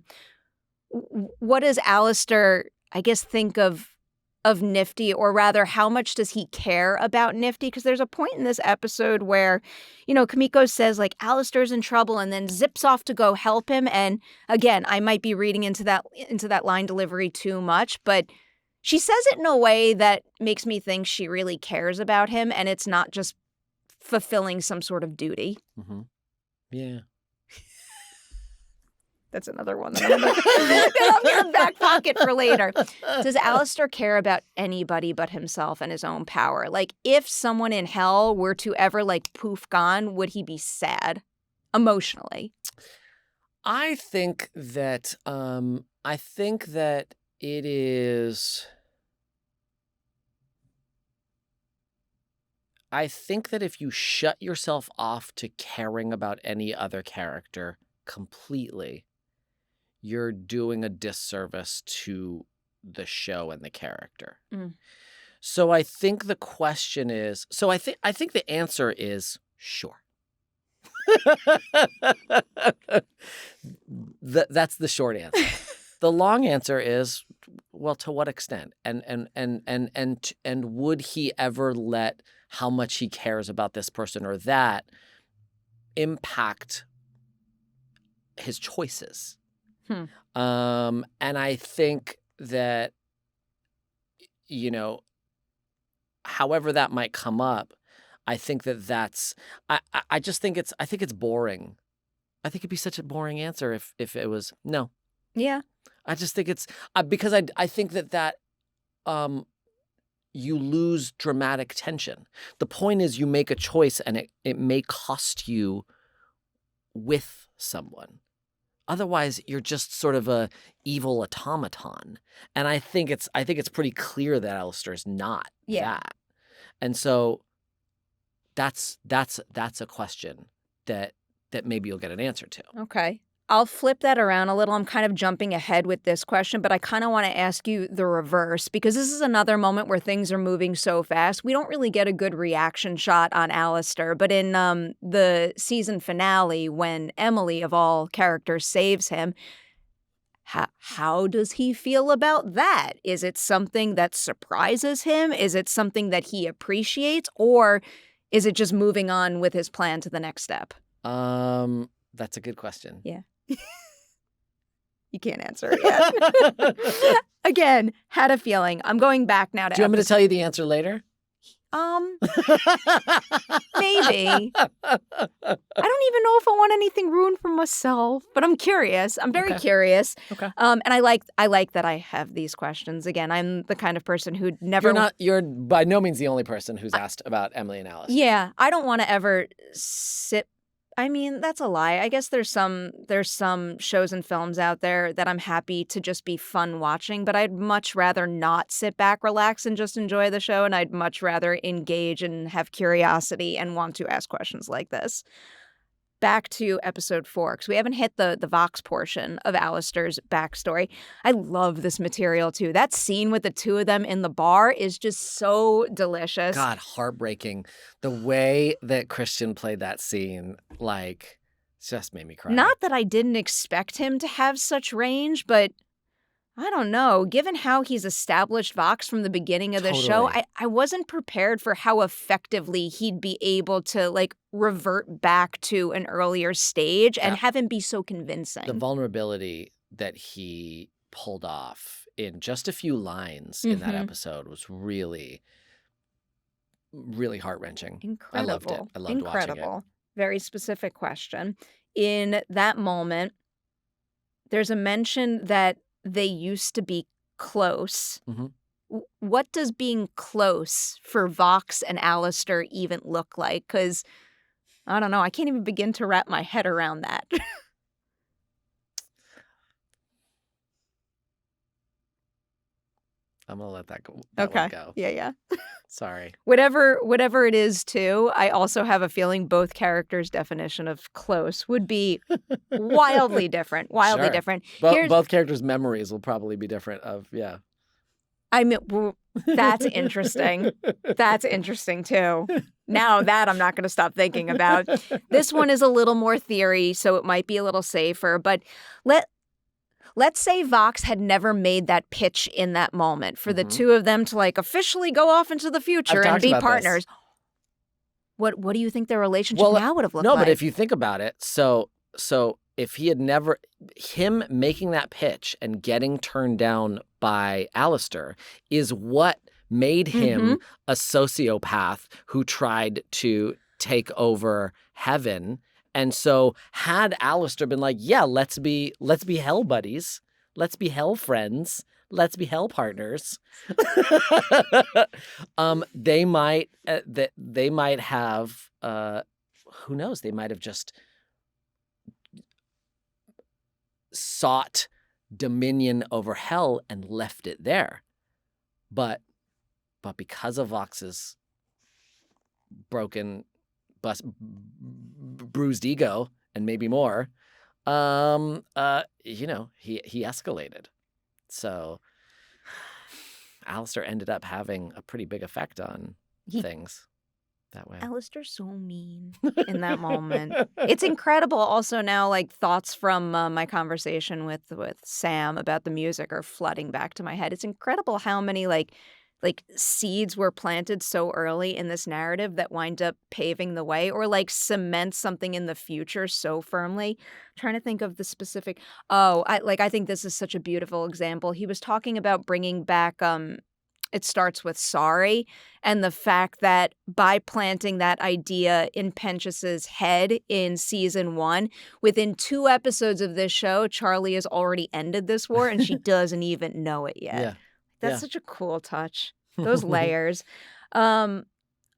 what does Alastor, I guess, think of of Niffty, or rather, how much does he care about Niffty? Because there's a point in this episode where, Kimiko says, like, Alastor's in trouble, and then zips off to go help him. And again, I might be reading into that line delivery too much, but she says it in a way that makes me think she really cares about him, and it's not just fulfilling some sort of duty. Mm-hmm. Yeah. That's another one that I'm in back pocket for later. Does Alastor care about anybody but himself and his own power? Like, if someone in hell were to ever, like, poof gone, would he be sad emotionally? I think that it is. I think that if you shut yourself off to caring about any other character completely, you're doing a disservice to the show and the character. So I think the question is, I think the answer is sure. That's the short answer. The long answer is, well, to what extent? And would he ever let how much he cares about this person or that impact his choices? And I think that, however that might come up, I think that's, I just think I think it's boring. I think it'd be such a boring answer if it was no. Yeah. I just think it's, because I think that you lose dramatic tension. The point is you make a choice and it may cost you with someone. Otherwise, you're just sort of a evil automaton. And I think it's pretty clear that Alastor is not that. And so that's a question that maybe you'll get an answer to. Okay. I'll flip that around a little. I'm kind of jumping ahead with this question, but I kind of want to ask you the reverse, because this is another moment where things are moving so fast. We don't really get a good reaction shot on Alastor, but in the season finale, when Emily, of all characters, saves him, how does he feel about that? Is it something that surprises him? Is it something that he appreciates? Or is it just moving on with his plan to the next step? That's a good question. Yeah. You can't answer it yet. Again, had a feeling. I'm going back now to Do you want me to tell you the answer later? Maybe. I don't even know if I want anything ruined for myself, but I'm curious. I'm very curious. Okay. And I like that I have these questions. Again, I'm the kind of person who'd never. You're by no means the only person who's asked about Emily and Alice. Yeah, I don't want to ever sit. I mean, that's a lie. I guess there's some shows and films out there that I'm happy to just be fun watching, but I'd much rather not sit back, relax, and just enjoy the show, and I'd much rather engage and have curiosity and want to ask questions like this. Back to episode 4, because we haven't hit the Vox portion of Alastor's backstory. I love this material, too. That scene with the two of them in the bar is just so delicious. God, heartbreaking. The way that Christian played that scene, like, just made me cry. Not that I didn't expect him to have such range, but I don't know. Given how he's established Vox from the beginning of the show, I wasn't prepared for how effectively he'd be able to, like, revert back to an earlier stage and have him be so convincing. The vulnerability that he pulled off in just a few lines in that episode was really, really heart-wrenching. Incredible. I loved it. I loved watching it. Very specific question. In that moment, there's a mention that they used to be close. What does being close for Vox and Alastor even look like? Because, I don't know, I can't even begin to wrap my head around that. I'm going to let that go. Okay. Go. Yeah. Sorry. Whatever it is, too, I also have a feeling both characters' definition of close would be wildly different. Wildly different. Both characters' memories will probably be different I mean, that's interesting. That's interesting, too. Now that I'm not going to stop thinking about. This one is a little more theory, so it might be a little safer. But let's say Vox had never made that pitch in that moment for the two of them to like officially go off into the future and be partners. What do you think their relationship now would have looked like? No, but if you think about it, so if he had never, him making that pitch and getting turned down by Alastor is what made him a sociopath who tried to take over heaven. And so had Alastor been like, yeah, let's be hell buddies, let's be hell friends, let's be hell partners, they might have who knows, they might have just sought dominion over hell and left it there. But because of Vox's bruised ego and maybe more, he escalated. So Alastor ended up having a pretty big effect on things that way. Alastor's so mean in that moment. It's incredible. Also now, like, thoughts from my conversation with Sam about the music are flooding back to my head. It's incredible how many like seeds were planted so early in this narrative that wind up paving the way or like cement something in the future so firmly. I'm trying to think of the specific. I think this is such a beautiful example. He was talking about bringing back It Starts With Sorry, and the fact that by planting that idea in Pentius's head in season 1, within 2 episodes of this show, Charlie has already ended this war and she doesn't even know it yet. Yeah. That's such a cool touch. Those layers. I'll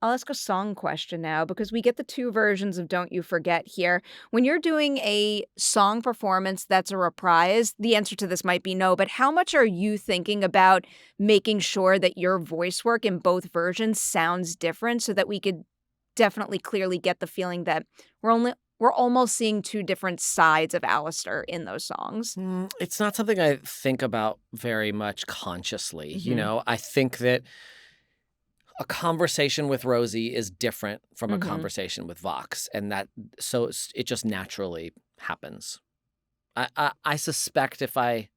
ask a song question now because we get the 2 versions of Don't You Forget here. When you're doing a song performance that's a reprise, the answer to this might be no, but how much are you thinking about making sure that your voice work in both versions sounds different so that we could definitely clearly get the feeling that we're almost seeing 2 different sides of Alastor in those songs? It's not something I think about very much consciously. You know, I think that a conversation with Rosie is different from a conversation with Vox, and so it just naturally happens. I suspect I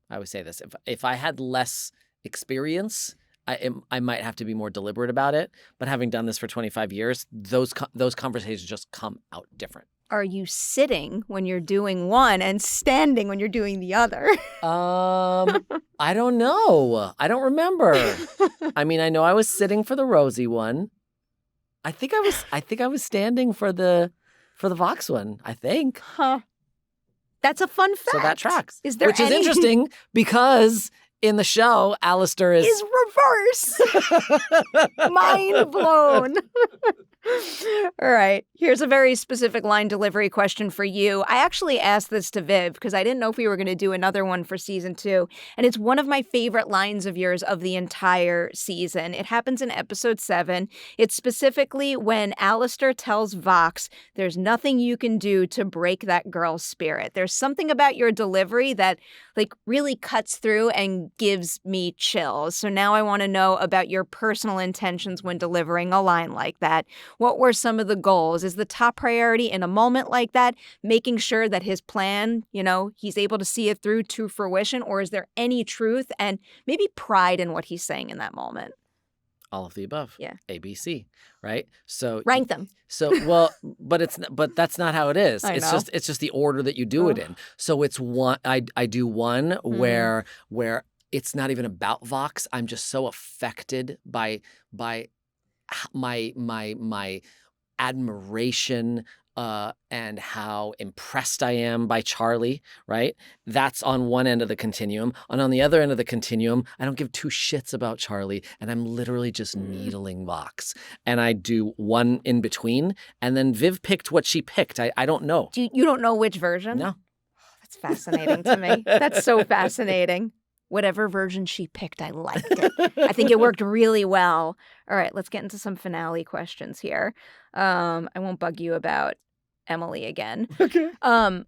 would say this, if I had less experience, I might have to be more deliberate about it. But having done this for 25 years, those conversations just come out different. Are you sitting when you're doing one and standing when you're doing the other? I don't know. I don't remember. I mean, I know I was sitting for the Rosie one. I think I was standing for the Vox one, I think. Huh. That's a fun fact. So that tracks. Is there Which is interesting because in the show, Alastor is reverse. Mind blown. All right. Here's a very specific line delivery question for you. I actually asked this to Viv because I didn't know if we were going to do another one for season 2. And it's one of my favorite lines of yours of the entire season. It happens in episode 7. It's specifically when Alastor tells Vox, there's nothing you can do to break that girl's spirit. There's something about your delivery that really cuts through and gives me chills. So now I want to know about your personal intentions when delivering a line like that. What were some of the goals? Is the top priority in a moment like that making sure that his plan, he's able to see it through to fruition? Or is there any truth and maybe pride in what he's saying in that moment? All of the above. Yeah. ABC, right? So rank them. So but that's not how it is. It's just the order that you do it in. So it's one I do one where it's not even about Vox. I'm just so affected by my admiration and how impressed I am by Charlie, right? That's on one end of the continuum. And on the other end of the continuum, I don't give 2 shits about Charlie, and I'm literally just needling Vox. And I do one in between, and then Viv picked what she picked. I don't know. You don't know which version? No. That's fascinating to me. That's so fascinating. Whatever version she picked, I liked it. I think it worked really well. All right, let's get into some finale questions here. I won't bug you about Emily again. Okay. I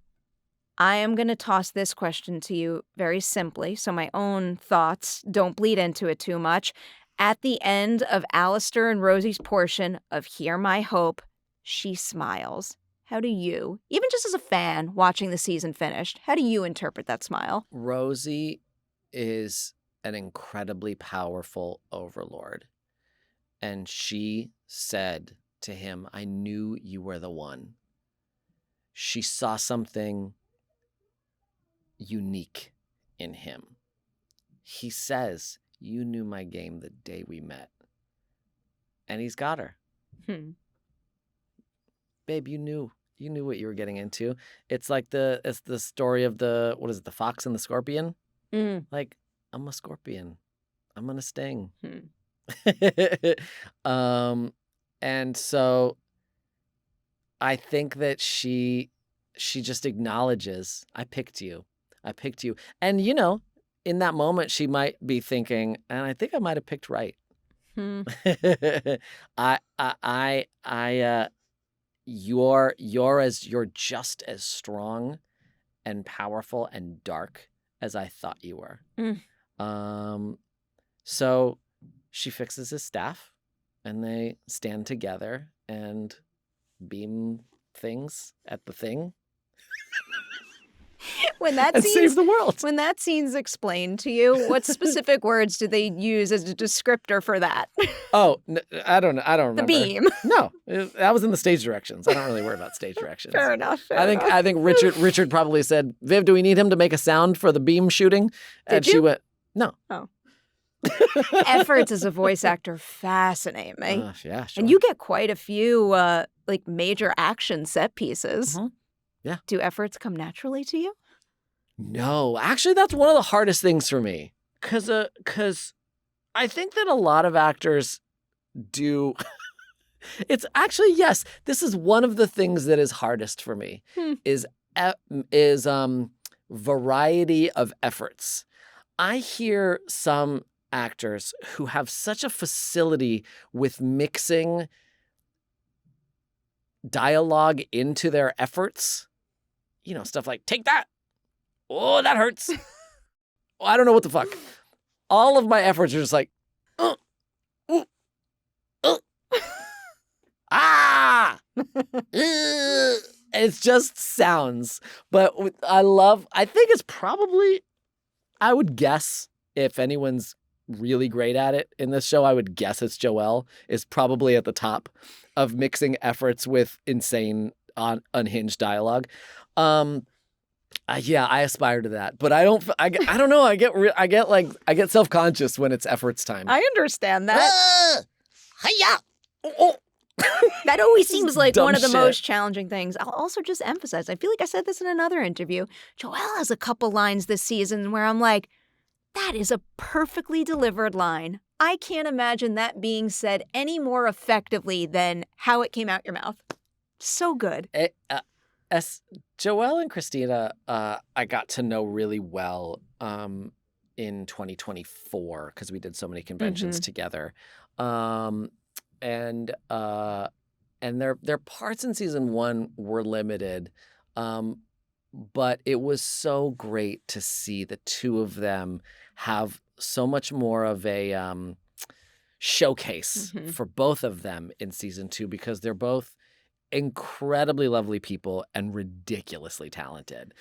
am going to toss this question to you very simply, so my own thoughts don't bleed into it too much. At the end of Alastor and Rosie's portion of Hear My Hope, she smiles. How do you, even just as a fan watching the season finished, how do you interpret that smile? Rosie is an incredibly powerful overlord. And she said to him, I knew you were the one. She saw something unique in him. He says, you knew my game the day we met. And he's got her. Babe, you knew what you were getting into. It's like it's the story of the fox and the scorpion? Like, I'm a scorpion. I'm gonna sting. And so I think that she just acknowledges, I picked you. And in that moment she might be thinking, and I think I might have picked right. You're just as strong and powerful and dark as I thought you were. So she fixes his staff and they stand together and beam things at the thing. Save the world. When that scene's explained to you, what specific words do they use as a descriptor for that? Oh, I don't know. I don't remember. The beam. No, that was in the stage directions. I don't really worry about stage directions. Fair enough. I think Richard probably said, Viv, do we need him to make a sound for the beam shooting? And she went, no. Oh. Efforts as a voice actor fascinate me. Yeah, sure. And you get quite a few major action set pieces. Yeah. Do efforts come naturally to you? No, actually, that's one of the hardest things for me. Because I think that a lot of actors do. It's actually, yes, this is one of the things that is hardest for me is variety of efforts. I hear some actors who have such a facility with mixing dialogue into their efforts. Stuff like, take that. Oh, that hurts. I don't know what the fuck. All of my efforts are just like, ah. It's just sounds. But I think it's probably, I would guess, if anyone's really great at it in this show, I would guess it's Joelle is probably at the top of mixing efforts with insane unhinged dialogue. Yeah, I aspire to that, but I don't know. I get self-conscious when it's efforts time. I understand that. That always seems like one of the most challenging things. I'll also just emphasize, I feel like I said this in another interview, Joelle has a couple lines this season where I'm like, that is a perfectly delivered line. I can't imagine that being said any more effectively than how it came out your mouth. So good. Joelle and Christina, I got to know really well in 2024 because we did so many conventions together. And their parts in season 1 were limited, but it was so great to see the two of them have so much more of a showcase for both of them in season 2 because they're both incredibly lovely people and ridiculously talented.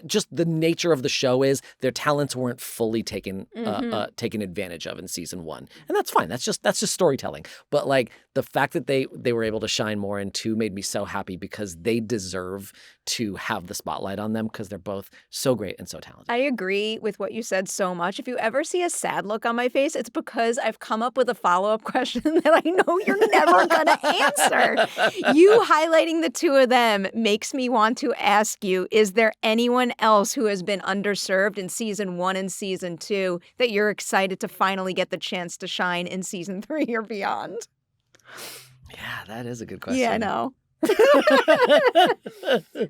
Just the nature of the show is their talents weren't fully taken advantage of in season 1, and that's fine. That's just storytelling. But the fact that they were able to shine more in 2 made me so happy because they deserve to have the spotlight on them because they're both so great and so talented. I agree with what you said so much. If you ever see a sad look on my face, it's because I've come up with a follow-up question that I know you're never going to answer. You highlighting the two of them makes me want to ask you, is there anyone else who has been underserved in season 1 and season 2 that you're excited to finally get the chance to shine in season 3 or beyond? Yeah, that is a good question. Yeah, I know.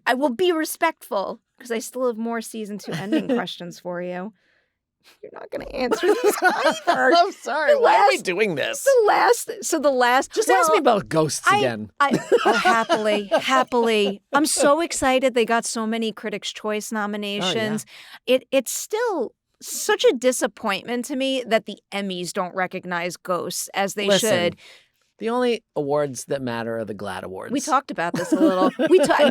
I will be respectful because I still have more season 2 ending questions for you. You're not going to answer these either. I'm sorry. Why are we doing this? The last. Just ask me about ghosts again. Happily. I'm so excited they got so many Critics' Choice nominations. Oh, yeah. It's still such a disappointment to me that the Emmys don't recognize ghosts as they should. The only awards that matter are the GLAAD Awards. We talked about this a little.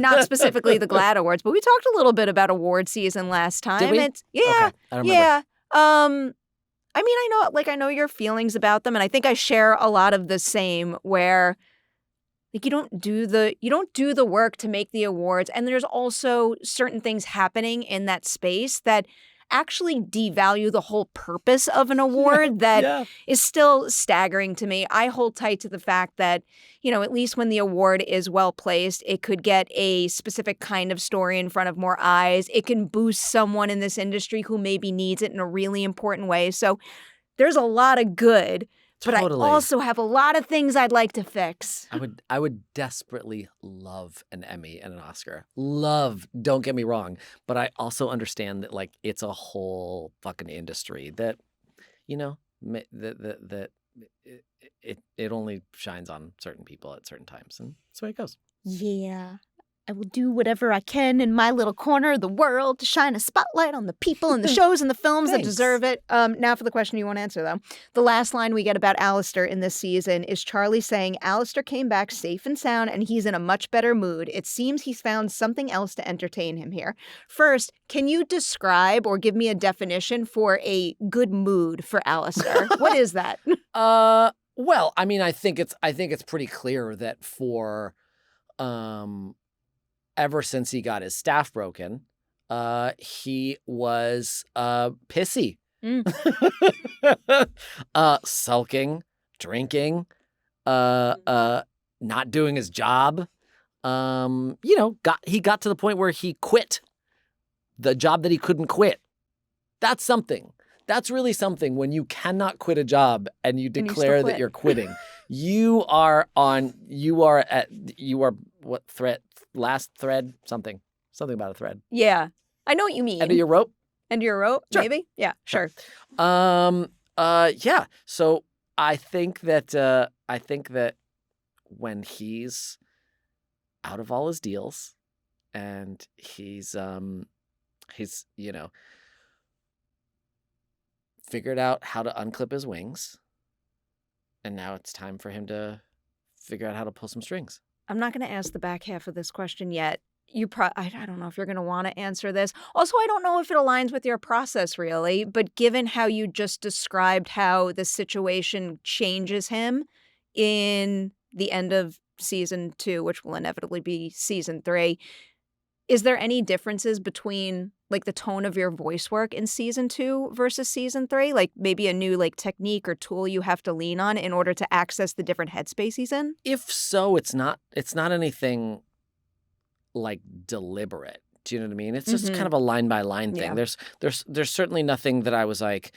Not specifically the GLAAD Awards, but we talked a little bit about award season last time. Did we? Okay, I don't remember. Yeah. I mean, I know your feelings about them, and I think I share a lot of the same. Where, like, you don't do the work to make the awards, and there's also certain things happening in that space that actually devalue the whole purpose of an award that is still staggering to me. I hold tight to the fact that, at least when the award is well placed, it could get a specific kind of story in front of more eyes. It can boost someone in this industry who maybe needs it in a really important way. So there's a lot of good. But Totally. I also have a lot of things I'd like to fix. I would desperately love an Emmy and an Oscar. Love, don't get me wrong. But I also understand that, like, it's a whole fucking industry that, that it only shines on certain people at certain times. And that's the way it goes. Yeah. I will do whatever I can in my little corner of the world to shine a spotlight on the people and the shows and the films that deserve it. Now for the question you won't answer, though. The last line we get about Alastor in this season is Charlie saying, Alastor came back safe and sound and he's in a much better mood. It seems he's found something else to entertain him here. First, can you describe or give me a definition for a good mood for Alastor? What is that? Well, I mean, I think it's pretty clear that for ever since he got his staff broken, he was pissy. Sulking, drinking, not doing his job. He got to the point where he quit the job that he couldn't quit. That's something. That's really something when you cannot quit a job and you declare that you're quitting. You are what thread? Last thread? Something about a thread. Yeah. I know what you mean. End of your rope? End of your rope? Sure. Maybe? Yeah, sure. Yeah. So I think that when he's out of all his deals and he's figured out how to unclip his wings, and now it's time for him to figure out how to pull some strings. I'm not going to ask the back half of this question yet. I don't know if you're going to want to answer this. Also, I don't know if it aligns with your process really, but given how you just described how the situation changes him in the end of season 2, which will inevitably be season 3, is there any differences between like the tone of your voice work in season 2 versus season 3? Like maybe a new like technique or tool you have to lean on in order to access the different headspace he's in? If so, it's not anything like deliberate. Do you know what I mean? It's just kind of a line by line thing. Yeah. There's certainly nothing that I was like,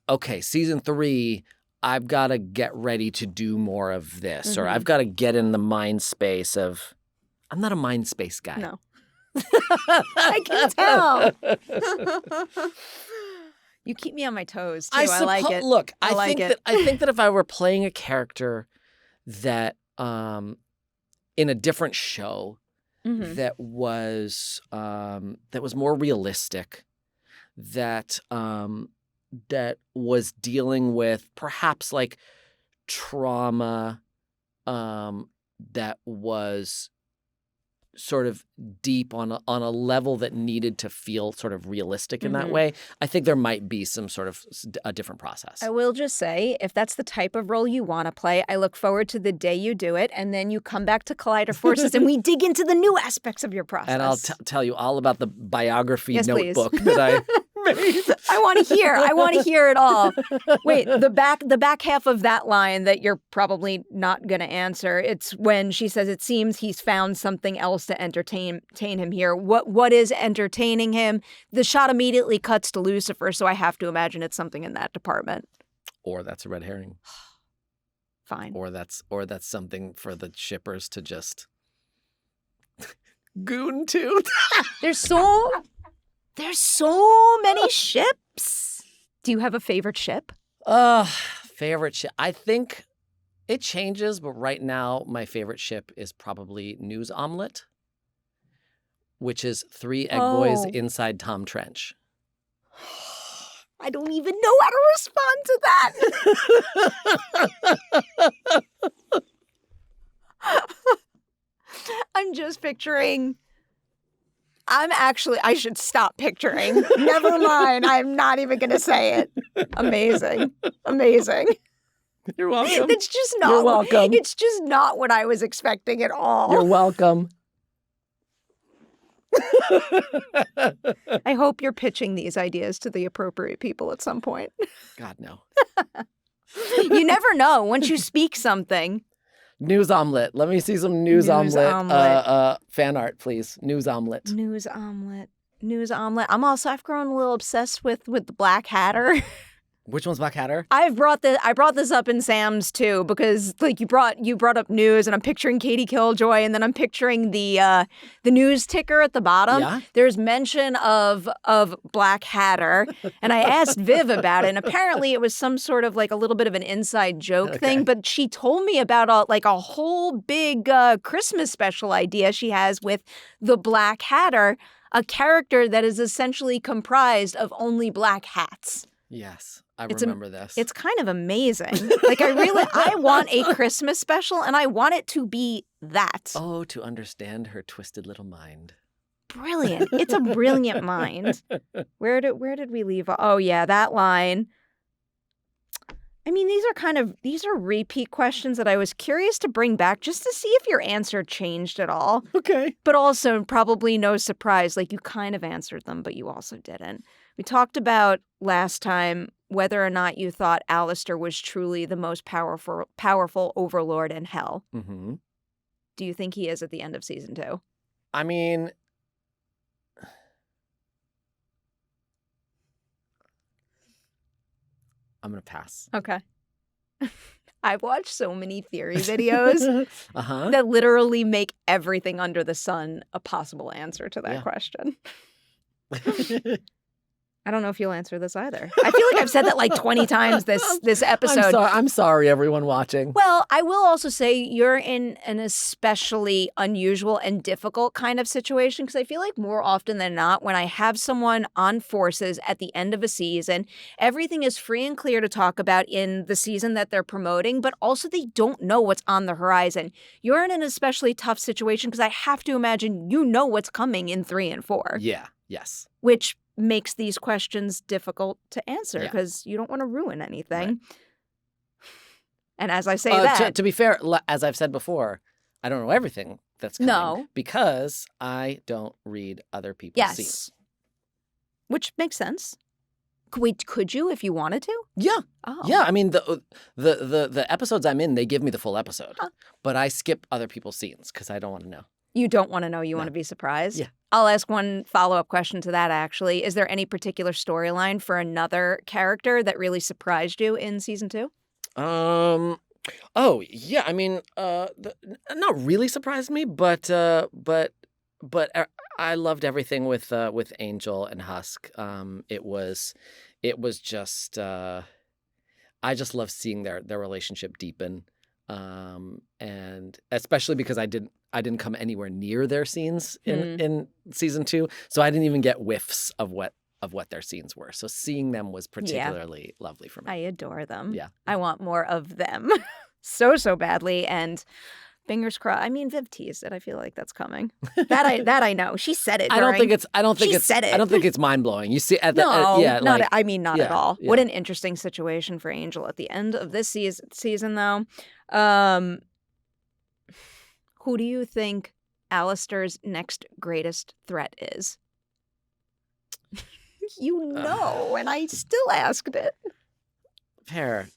okay, season 3, I've got to get ready to do more of this, or I've got to get in the mind space of. I'm not a mind space guy. No. I can tell. You keep me on my toes too. I like it. Look, I think that if I were playing a character that in a different show that was more realistic, that was dealing with perhaps like trauma that was sort of deep on a level that needed to feel sort of realistic in that way, I think there might be some sort of a different process. I will just say, if that's the type of role you want to play, I look forward to the day you do it, and then you come back to Collider Forces and we dig into the new aspects of your process. And I'll tell you all about the biography notebook please. that I made. I want to hear it all. Wait, the back half of that line that you're probably not going to answer, it's when she says it seems he's found something else to entertain him here. What is entertaining him? The shot immediately cuts to Lucifer, so I have to imagine it's something in that department. Or that's a red herring. Fine. Or that's something for the shippers to just goon to. There's so many ships. Do you have a favorite ship? Favorite ship. I think it changes, but right now my favorite ship is probably News Omelette, which is 3 egg boys inside Tom Trench. I don't even know how to respond to that. just picturing... I should stop picturing. Never mind. I'm not even going to say it. Amazing. You're welcome. It's just not. You're welcome. It's just not what I was expecting at all. You're welcome. I hope you're pitching these ideas to the appropriate people at some point. God, no. You never know. Once you speak something. News omelet. Let me see some news omelet. Fan art, please. News omelet. I've grown a little obsessed with the Black Hatter. Which one's Black Hatter? I brought this up in Sam's too, because like you brought up news, and I'm picturing Katie Killjoy, and then I'm picturing the news ticker at the bottom. Yeah? There's mention of Black Hatter, and I asked Viv about it, and apparently it was some sort of like a little bit of an inside joke thing, but she told me about a whole big Christmas special idea she has with the Black Hatter, a character that is essentially comprised of only black hats. Yes. I remember this. It's kind of amazing. Like, I want a Christmas special, and I want it to be that. Oh, to understand her twisted little mind. Brilliant. It's a brilliant mind. Where did we leave? Oh, yeah, that line. I mean, these are repeat questions that I was curious to bring back just to see if your answer changed at all. Okay. But also probably no surprise. Like, you kind of answered them, but you also didn't. We talked about last time whether or not you thought Alastor was truly the most powerful overlord in hell. Mm-hmm. Do you think he is at the end of season 2? I mean, I'm going to pass. Okay. I've watched so many theory videos that literally make everything under the sun a possible answer to that question. I don't know if you'll answer this either. I feel like I've said that like 20 times this episode. I'm sorry, everyone watching. Well, I will also say you're in an especially unusual and difficult kind of situation, because I feel like more often than not, when I have someone on Forces at the end of a season, everything is free and clear to talk about in the season that they're promoting, but also they don't know what's on the horizon. You're in an especially tough situation because I have to imagine you know what's coming in 3 and 4. Yeah, yes. Which makes these questions difficult to answer because you don't want to ruin anything. Right. And as I say to be fair, as I've said before, I don't know everything that's coming because I don't read other people's scenes. Which makes sense. Could you if you wanted to? Yeah. Oh. Yeah, I mean the episodes I'm in, they give me the full episode. But I skip other people's scenes because I don't want to know. You don't want to know, you want to be surprised? Yeah. I'll ask one follow-up question to that, actually. Is there any particular storyline for another character that really surprised you in season 2? Oh, yeah. I mean, not really surprised me, but I loved everything with Angel and Husk. It was just I just love seeing their relationship deepen. And especially because I didn't come anywhere near their scenes in season 2, so I didn't even get whiffs of what their scenes were. So seeing them was particularly lovely for me. I adore them. Yeah, I want more of them, so badly. And fingers crossed. I mean, Viv teased it. I feel like that's coming. That I know. She said it. I don't think it's mind blowing. You see, at the not at all. Yeah. What an interesting situation for Angel at the end of this season, though. Who do you think Alastor's next greatest threat is? You know, and I still asked it. Fair.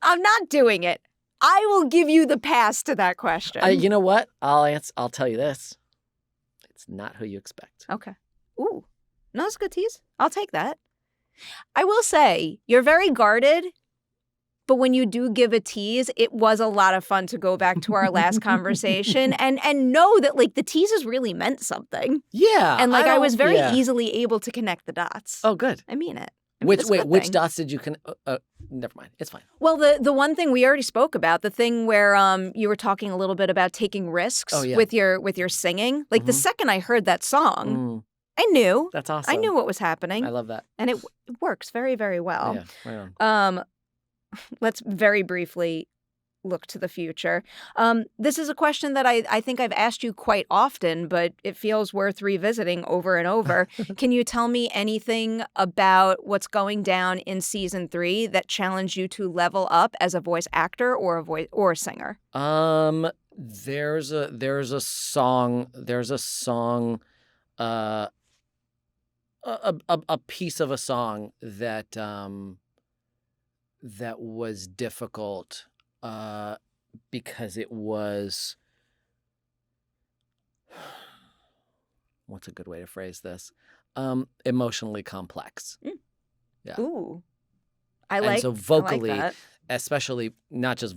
I'm not doing it. I will give you the pass to that question. You know what? I'll tell you this. It's not who you expect. Okay. Ooh. No, it's a good tease. I'll take that. I will say, you're very guarded. But when you do give a tease, it was a lot of fun to go back to our last conversation and know that like the teases really meant something. Yeah. And like I was very easily able to connect the dots. Oh, good. I mean it. Which dots did you never mind. It's fine. Well, the one thing we already spoke about, the thing where you were talking a little bit about taking risks with your singing. Like the second I heard that song, I knew. That's awesome. I knew what was happening. I love that. And it works very, very well. Yeah, right on. Let's very briefly look to the future. This is a question that I think I've asked you quite often, but it feels worth revisiting over and over. Can you tell me anything about what's going down in season 3 that challenged you to level up as a voice actor or a singer? There's a song, a piece of a song that that was difficult because it was, what's a good way to phrase this? Emotionally complex. Yeah. Ooh. And so vocally, I like that. especially not just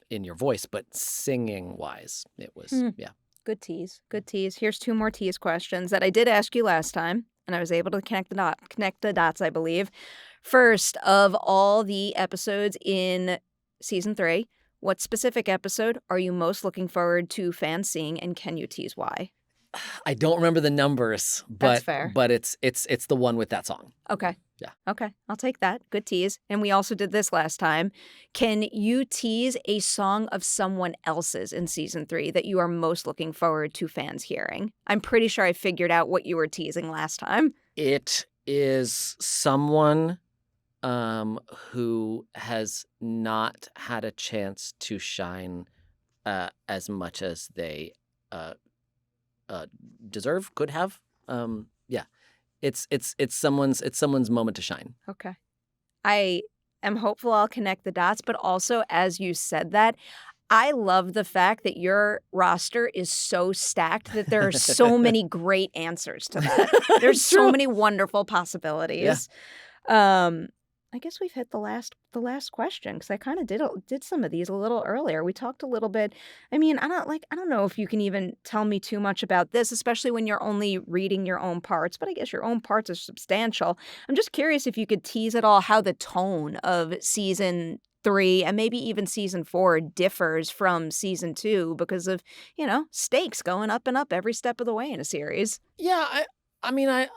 in your voice, but singing wise, it was, yeah. Good tease. Good tease. Here's 2 more tease questions that I did ask you last time, and I was able to connect the dots, I believe. First, of all the episodes in season 3, what specific episode are you most looking forward to fans seeing, and can you tease why? I don't remember the numbers, That's fair. but it's the one with that song. Okay. Yeah. Okay. I'll take that. Good tease. And we also did this last time. Can you tease a song of someone else's in season 3 that you are most looking forward to fans hearing? I'm pretty sure I figured out what you were teasing last time. It is someone who has not had a chance to shine as much as they deserve, could have. Yeah. It's someone's moment to shine. Okay. I am hopeful I'll connect the dots, but also as you said that, I love the fact that your roster is so stacked that there are so many great answers to that. There's so many wonderful possibilities. Yeah. I guess we've hit the last question, because I kind of did some of these a little earlier. We talked a little bit. I mean, I don't know if you can even tell me too much about this, especially when you're only reading your own parts, but I guess your own parts are substantial. I'm just curious if you could tease at all how the tone of season 3 and maybe even season 4 differs from season 2 because of, stakes going up and up every step of the way in a series. Yeah, I mean, I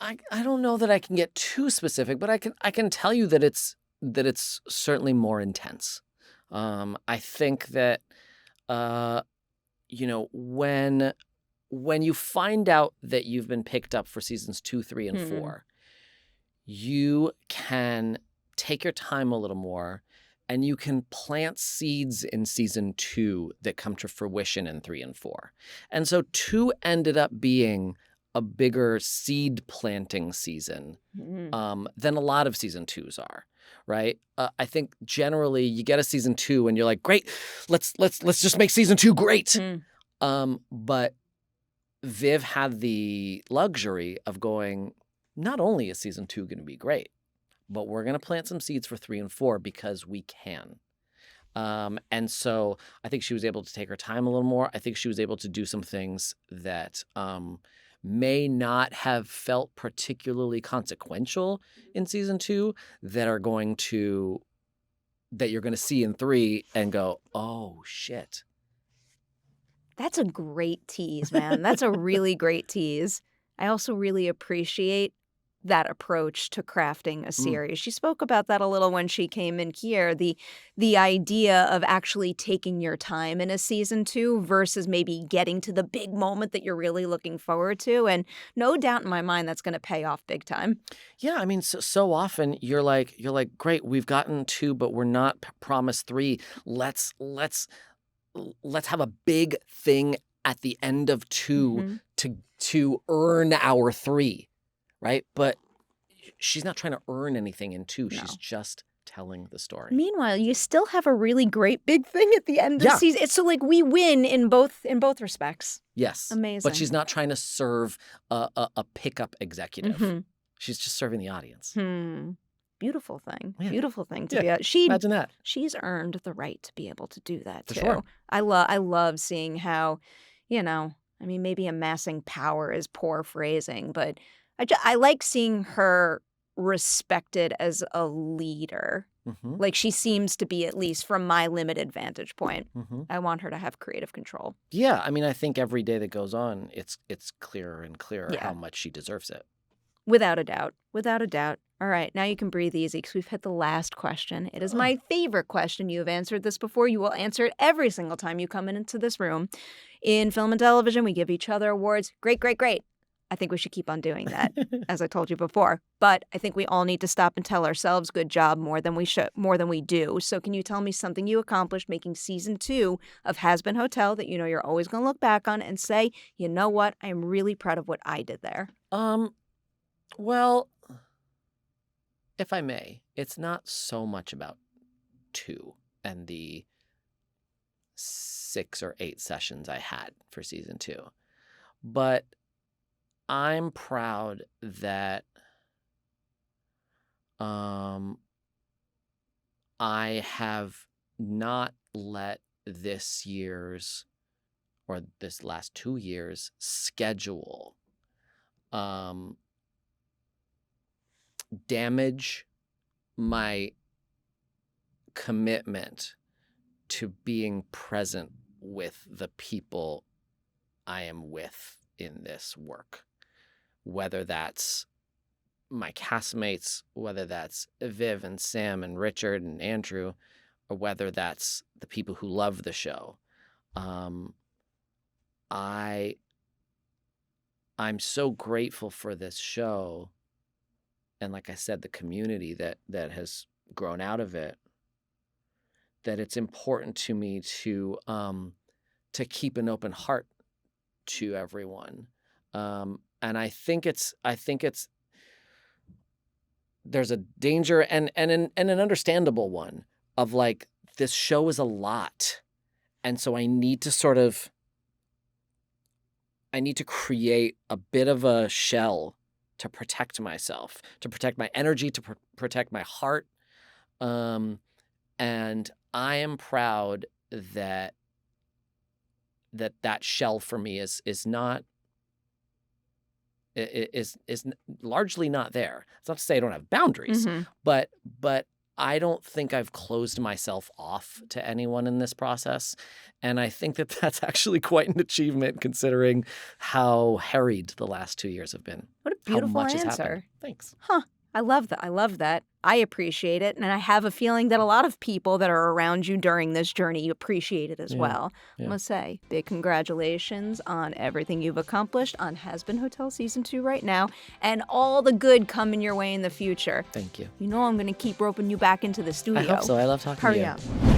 don't know that I can get too specific, but I can tell you that it's certainly more intense. I think that when you find out that you've been picked up for seasons 2, 3, and 4, you can take your time a little more, and you can plant seeds in season 2 that come to fruition in 3 and 4. And so 2 ended up being a bigger seed planting season than a lot of season 2s are, right? I think generally you get a season 2 and you're like, great, let's just make season 2 great. But Viv had the luxury of going, not only is season 2 going to be great, but we're going to plant some seeds for 3 and 4 because we can. And so I think she was able to take her time a little more. I think she was able to do some things that may not have felt particularly consequential in season 2 that you're going to see in 3 and go, oh shit. That's a great tease, man. That's a really great tease. I also really appreciate that approach to crafting a series. She spoke about that a little when she came in here, the idea of actually taking your time in a season 2 versus maybe getting to the big moment that you're really looking forward to. And no doubt in my mind that's going to pay off big time. Yeah, I mean, so often you're like, great, we've gotten 2, but we're not promised 3. Let's have a big thing at the end of 2 to earn our 3. Right? But she's not trying to earn anything in 2. No. She's just telling the story. Meanwhile, you still have a really great big thing at the end of the season. So we win in both respects. Yes. Amazing. But she's not trying to serve a pickup executive. She's just serving the audience. Beautiful thing. Yeah. Beautiful thing to be. Imagine that. She's earned the right to be able to do that, too. For sure. I love seeing how, maybe amassing power is poor phrasing, but I like seeing her respected as a leader. Like she seems to be, at least from my limited vantage point. I want her to have creative control. Yeah, I mean, I think every day that goes on, it's clearer and clearer how much she deserves it. Without a doubt. Without a doubt. All right, now you can breathe easy because we've hit the last question. It is my favorite question. You have answered this before. You will answer it every single time you come into this room. In film and television, we give each other awards. Great, great, great. I think we should keep on doing that, as I told you before. But I think we all need to stop and tell ourselves good job more than we do. So can you tell me something you accomplished making season 2 of Hazbin Hotel that you know you're always going to look back on and say, you know what, I am really proud of what I did there? Well, if I may, it's not so much about 2 and the 6 or 8 sessions I had for season 2, but I'm proud that I have not let this year's or this last 2 years schedule damage my commitment to being present with the people I am with in this work. Whether that's my castmates, whether that's Viv and Sam and Richard and Andrew, or whether that's the people who love the show. I'm so grateful for this show, and like I said, the community that has grown out of it, that it's important to me to keep an open heart to everyone. And I think it's there's a danger and an understandable one of like, this show is a lot. And so I need to create a bit of a shell to protect myself, to protect my energy, to protect my heart. And I am proud that shell for me is largely not there. It's not to say I don't have boundaries, but I don't think I've closed myself off to anyone in this process. And I think that that's actually quite an achievement considering how harried the last 2 years have been. What a beautiful answer. Thanks. Huh. I love that. I love that. I appreciate it. And I have a feeling that a lot of people that are around you during this journey appreciate it as well. I must say, big congratulations on everything you've accomplished on Hazbin Hotel Season 2 right now, and all the good coming your way in the future. Thank you. You know I'm going to keep roping you back into the studio. I hope so. I love talking to you. Hurry up.